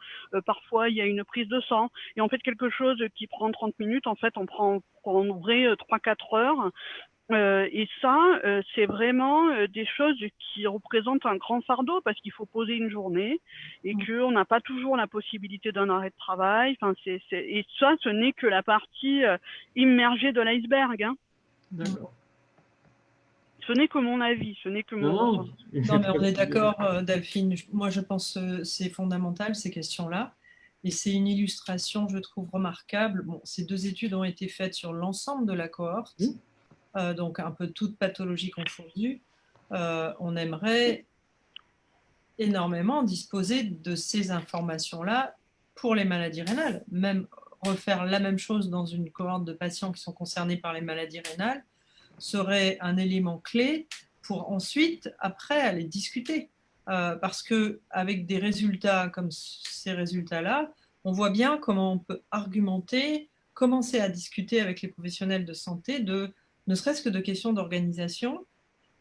Parfois, il y a une prise de sang. Et en fait, quelque chose qui prend 30 minutes, en fait, on prend en vrai 3-4 heures. Et ça, c'est vraiment des choses qui représentent un grand fardeau parce qu'il faut poser une journée et qu'on n'a pas toujours la possibilité d'un arrêt de travail. Enfin, et ça, ce n'est que la partie immergée de l'iceberg. Hein. D'accord. Ce n'est que mon avis, ce n'est que mon ressenti. Non, mais on est d'accord, Delphine. Moi, je pense que c'est fondamental, ces questions-là. Et c'est une illustration, je trouve, remarquable. Bon, ces 2 études ont été faites sur l'ensemble de la cohorte, donc un peu toute pathologie confondue. On aimerait énormément disposer de ces informations-là pour les maladies rénales. Même refaire la même chose dans une cohorte de patients qui sont concernés par les maladies rénales serait un élément clé pour ensuite, après, aller discuter. Parce qu'avec des résultats comme ces résultats-là, on voit bien comment on peut argumenter, commencer à discuter avec les professionnels de santé, ne serait-ce que de questions d'organisation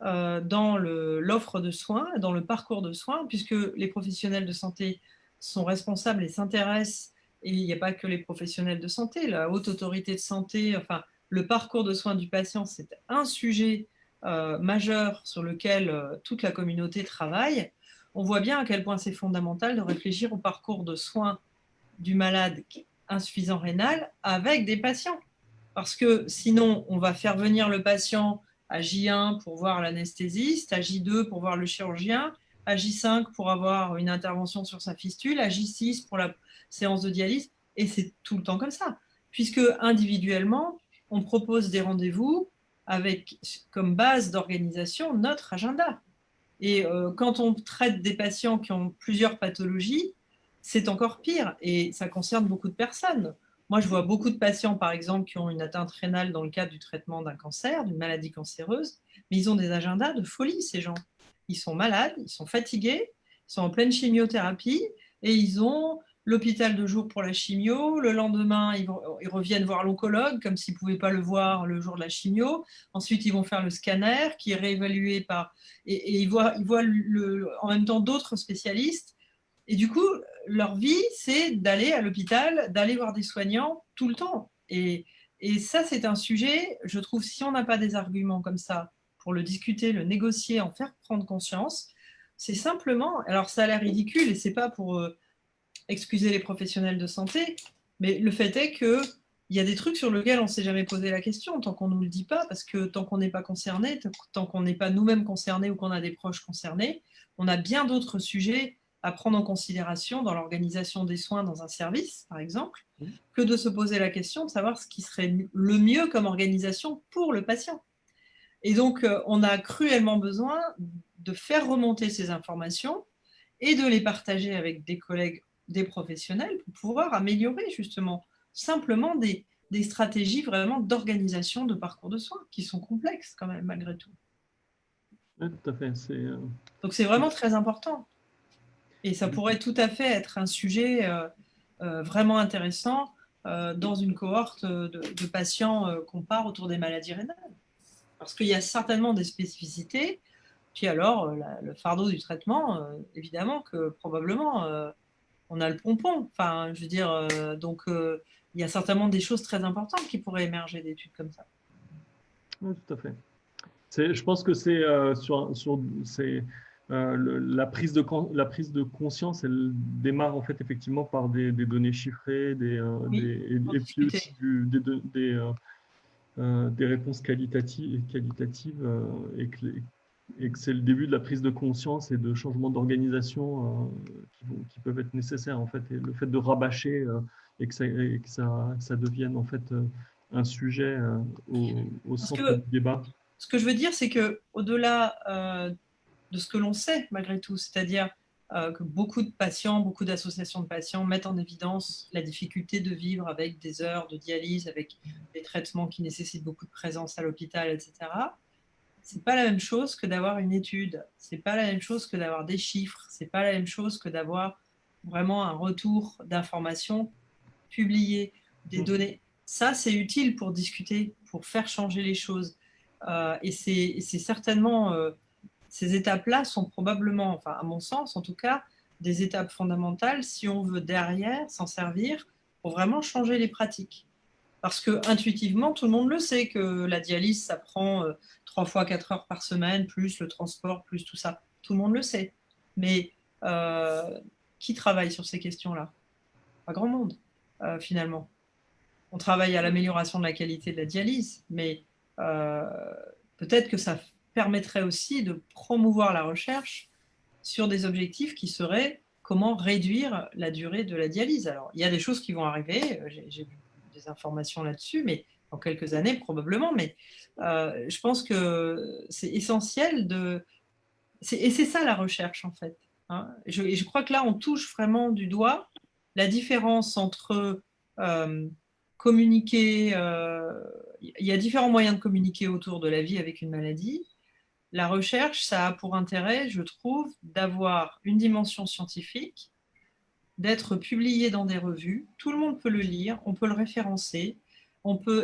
dans l'offre de soins, dans le parcours de soins, puisque les professionnels de santé sont responsables et s'intéressent, et il n'y a pas que les professionnels de santé, la haute autorité de santé, enfin, le parcours de soins du patient, c'est un sujet majeur sur lequel toute la communauté travaille. On voit bien à quel point c'est fondamental de réfléchir au parcours de soins du malade insuffisant rénal avec des patients. Parce que sinon, on va faire venir le patient à J1 pour voir l'anesthésiste, à J2 pour voir le chirurgien, à J5 pour avoir une intervention sur sa fistule, à J6 pour la séance de dialyse, et c'est tout le temps comme ça, puisque individuellement, on propose des rendez-vous avec comme base d'organisation notre agenda. Et quand on traite des patients qui ont plusieurs pathologies, c'est encore pire, et ça concerne beaucoup de personnes. Moi, je vois beaucoup de patients, par exemple, qui ont une atteinte rénale dans le cadre du traitement d'un cancer, d'une maladie cancéreuse, mais ils ont des agendas de folie, ces gens. Ils sont malades, ils sont fatigués, ils sont en pleine chimiothérapie, et ils ont l'hôpital de jour pour la chimio. Le lendemain, ils reviennent voir l'oncologue, comme s'ils ne pouvaient pas le voir le jour de la chimio. Ensuite, ils vont faire le scanner, qui est réévalué par... Et ils voient en même temps d'autres spécialistes. Et du coup, leur vie, c'est d'aller à l'hôpital, d'aller voir des soignants tout le temps. Et ça, c'est un sujet, je trouve, si on n'a pas des arguments comme ça pour le discuter, le négocier, en faire prendre conscience, c'est simplement... Alors, ça a l'air ridicule, et ce n'est pas pour excuser les professionnels de santé, mais le fait est qu'il y a des trucs sur lesquels on ne s'est jamais posé la question tant qu'on ne nous le dit pas, parce que tant qu'on n'est pas concerné, tant qu'on n'est pas nous-mêmes concernés ou qu'on a des proches concernés, on a bien d'autres sujets à prendre en considération dans l'organisation des soins dans un service, par exemple, que de se poser la question de savoir ce qui serait le mieux comme organisation pour le patient. Et donc, on a cruellement besoin de faire remonter ces informations et de les partager avec des collègues, des professionnels, pour pouvoir améliorer justement simplement des stratégies vraiment d'organisation de parcours de soins qui sont complexes quand même, malgré tout. Oui, tout à fait. Donc, c'est vraiment très important. Et ça pourrait tout à fait être un sujet vraiment intéressant dans une cohorte de patients qu'on part autour des maladies rénales. Parce qu'il y a certainement des spécificités. Puis alors, le fardeau du traitement, évidemment que probablement, on a le pompon. Enfin, je veux dire, donc il y a certainement des choses très importantes qui pourraient émerger d'études comme ça. Oui, tout à fait. Je pense que c'est la prise de conscience, elle démarre en fait effectivement par des données chiffrées, et puis aussi des réponses qualitatives et que c'est le début de la prise de conscience et de changement d'organisation qui peuvent être nécessaires en fait. Et le fait de rabâcher et que ça devienne en fait un sujet au centre du débat. Ce que je veux dire, c'est qu'au-delà de ce que l'on sait malgré tout, c'est-à-dire que beaucoup de patients, beaucoup d'associations de patients mettent en évidence la difficulté de vivre avec des heures de dialyse, avec des traitements qui nécessitent beaucoup de présence à l'hôpital, etc. C'est pas la même chose que d'avoir une étude, c'est pas la même chose que d'avoir des chiffres, c'est pas la même chose que d'avoir vraiment un retour d'informations publiées, des données. Ça, c'est utile pour discuter, pour faire changer les choses. Et c'est certainement... ces étapes-là sont probablement, enfin à mon sens en tout cas, des étapes fondamentales si on veut derrière s'en servir pour vraiment changer les pratiques. Parce que intuitivement, tout le monde le sait que la dialyse, ça prend 3 fois 4 heures par semaine, plus le transport, plus tout ça. Tout le monde le sait. Mais qui travaille sur ces questions-là? Pas grand monde, finalement. On travaille à l'amélioration de la qualité de la dialyse, mais peut-être que ça permettrait aussi de promouvoir la recherche sur des objectifs qui seraient comment réduire la durée de la dialyse. Alors, il y a des choses qui vont arriver, j'ai vu des informations là-dessus, mais dans quelques années probablement, mais je pense que c'est essentiel et c'est ça la recherche en fait. Hein. Et je crois que là, on touche vraiment du doigt la différence entre communiquer, il y a différents moyens de communiquer autour de la vie avec une maladie. La recherche, ça a pour intérêt, je trouve, d'avoir une dimension scientifique, d'être publié dans des revues. Tout le monde peut le lire, on peut le référencer.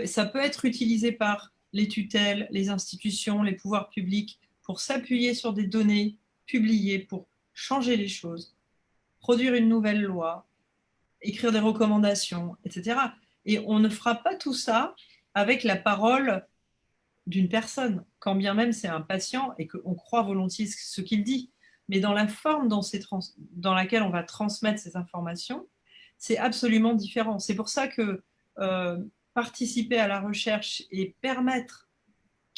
Ça peut être utilisé par les tutelles, les institutions, les pouvoirs publics pour s'appuyer sur des données publiées pour changer les choses, produire une nouvelle loi, écrire des recommandations, etc. Et on ne fera pas tout ça avec la parole d'une personne, quand bien même c'est un patient et qu'on croit volontiers ce qu'il dit. Mais dans la forme dans laquelle on va transmettre ces informations, c'est absolument différent. C'est pour ça que participer à la recherche et permettre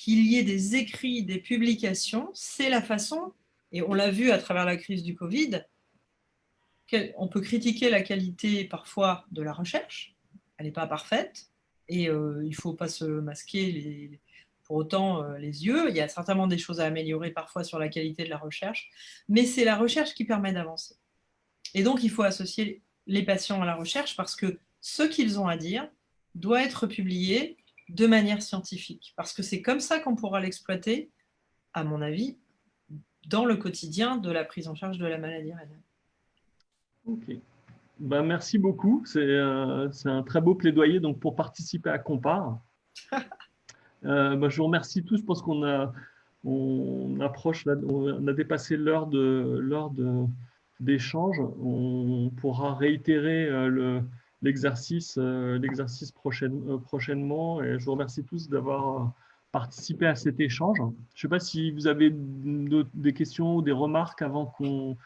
qu'il y ait des écrits, des publications, c'est la façon, et on l'a vu à travers la crise du Covid, on peut critiquer la qualité parfois de la recherche, elle n'est pas parfaite, et il ne faut pas se masquer pour autant les yeux. Il y a certainement des choses à améliorer parfois sur la qualité de la recherche, mais c'est la recherche qui permet d'avancer. Et donc, il faut associer les patients à la recherche parce que ce qu'ils ont à dire doit être publié de manière scientifique. Parce que c'est comme ça qu'on pourra l'exploiter, à mon avis, dans le quotidien de la prise en charge de la maladie rénale. Ok. Ben, merci beaucoup. C'est un très beau plaidoyer donc, pour participer à Compare. Ben, je vous remercie tous. Je pense qu'on approche, on a dépassé l'heure d'échange. On pourra réitérer l'exercice prochainement. Et je vous remercie tous d'avoir participé à cet échange. Je ne sais pas si vous avez des questions ou des remarques avant qu'on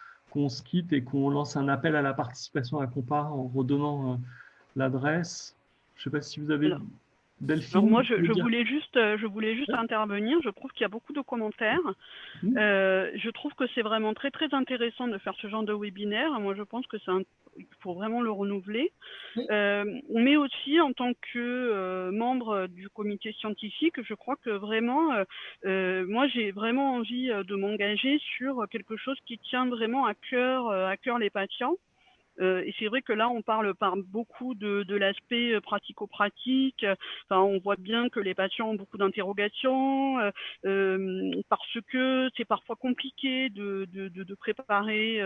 se quitte et qu'on lance un appel à la participation à Compare en redonnant l'adresse. Je ne sais pas si vous avez... Delphine, alors moi, je voulais juste intervenir. Je trouve qu'il y a beaucoup de commentaires. Je trouve que c'est vraiment très, très intéressant de faire ce genre de webinaire. Moi, je pense que il faut vraiment le renouveler. Mais aussi, en tant que membre du comité scientifique, je crois que vraiment, moi, j'ai vraiment envie de m'engager sur quelque chose qui tient vraiment à cœur les patients. Et c'est vrai que là, on parle beaucoup de l'aspect pratico-pratique. Enfin, on voit bien que les patients ont beaucoup d'interrogations parce que c'est parfois compliqué de préparer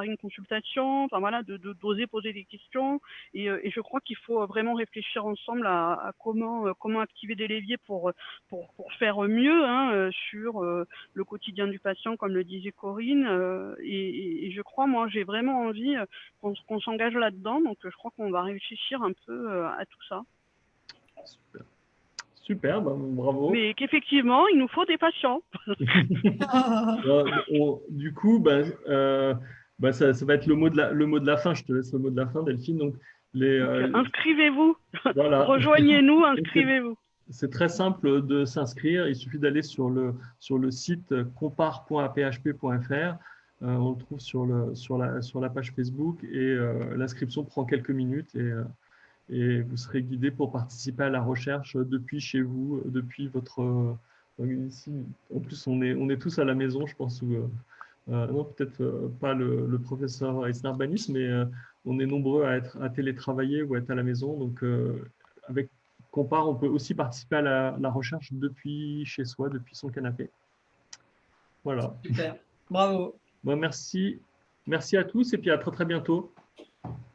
une consultation. Enfin voilà, d'oser poser des questions. Et je crois qu'il faut vraiment réfléchir ensemble à comment activer des leviers pour faire mieux sur le quotidien du patient, comme le disait Corinne. Et je crois, moi, j'ai vraiment envie qu'on s'engage là-dedans, donc je crois qu'on va réfléchir un peu à tout ça. Super, ben, bravo. Mais qu'effectivement, il nous faut des patients. Du coup, ça va être le mot de la fin. Je te laisse le mot de la fin, Delphine. Donc, inscrivez-vous, voilà. Rejoignez-nous, inscrivez-vous. C'est très simple de s'inscrire. Il suffit d'aller sur le site compare.php.fr. On le trouve sur la page Facebook et l'inscription prend quelques minutes et vous serez guidé pour participer à la recherche depuis chez vous, depuis votre... ici, en plus, on est tous à la maison, je pense. Non, peut-être pas le professeur Eisner-Banis, mais on est nombreux à télétravailler ou à être à la maison. Donc, avec Compare, on peut aussi participer à la recherche depuis chez soi, depuis son canapé. Voilà. Super, bravo. Bon, merci à tous et puis à très très bientôt.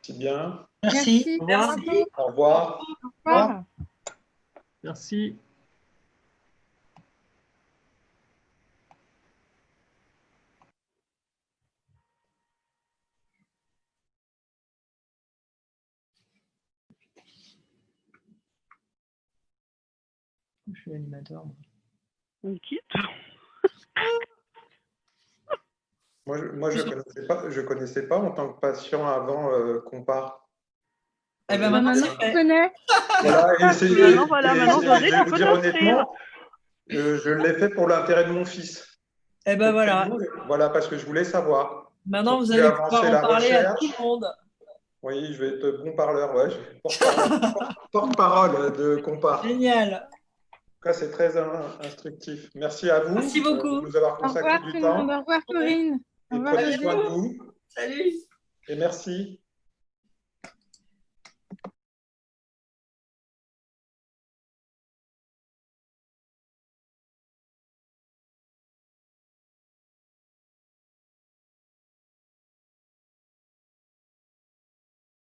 C'est bien. Merci. Au revoir. Merci. Au revoir. Au revoir. Merci. Je suis animateur. On quitte. Moi, je connaissais pas en tant que patient avant Compare. Eh ben maintenant, tu connais. Voilà, maintenant, je vais vous dire honnêtement, je l'ai fait pour l'intérêt de mon fils. Eh ben voilà. Voilà, parce que je voulais savoir. Maintenant, vous allez pouvoir en parler à tout le monde. Oui, je vais être bon parleur, ouais. Porte-parole de Compare. Génial. En tout cas, c'est très instructif. Merci à vous. Merci beaucoup. De nous avoir consacré du temps. Au revoir, Corinne. Et prenez soin de vous. Salut. Et merci.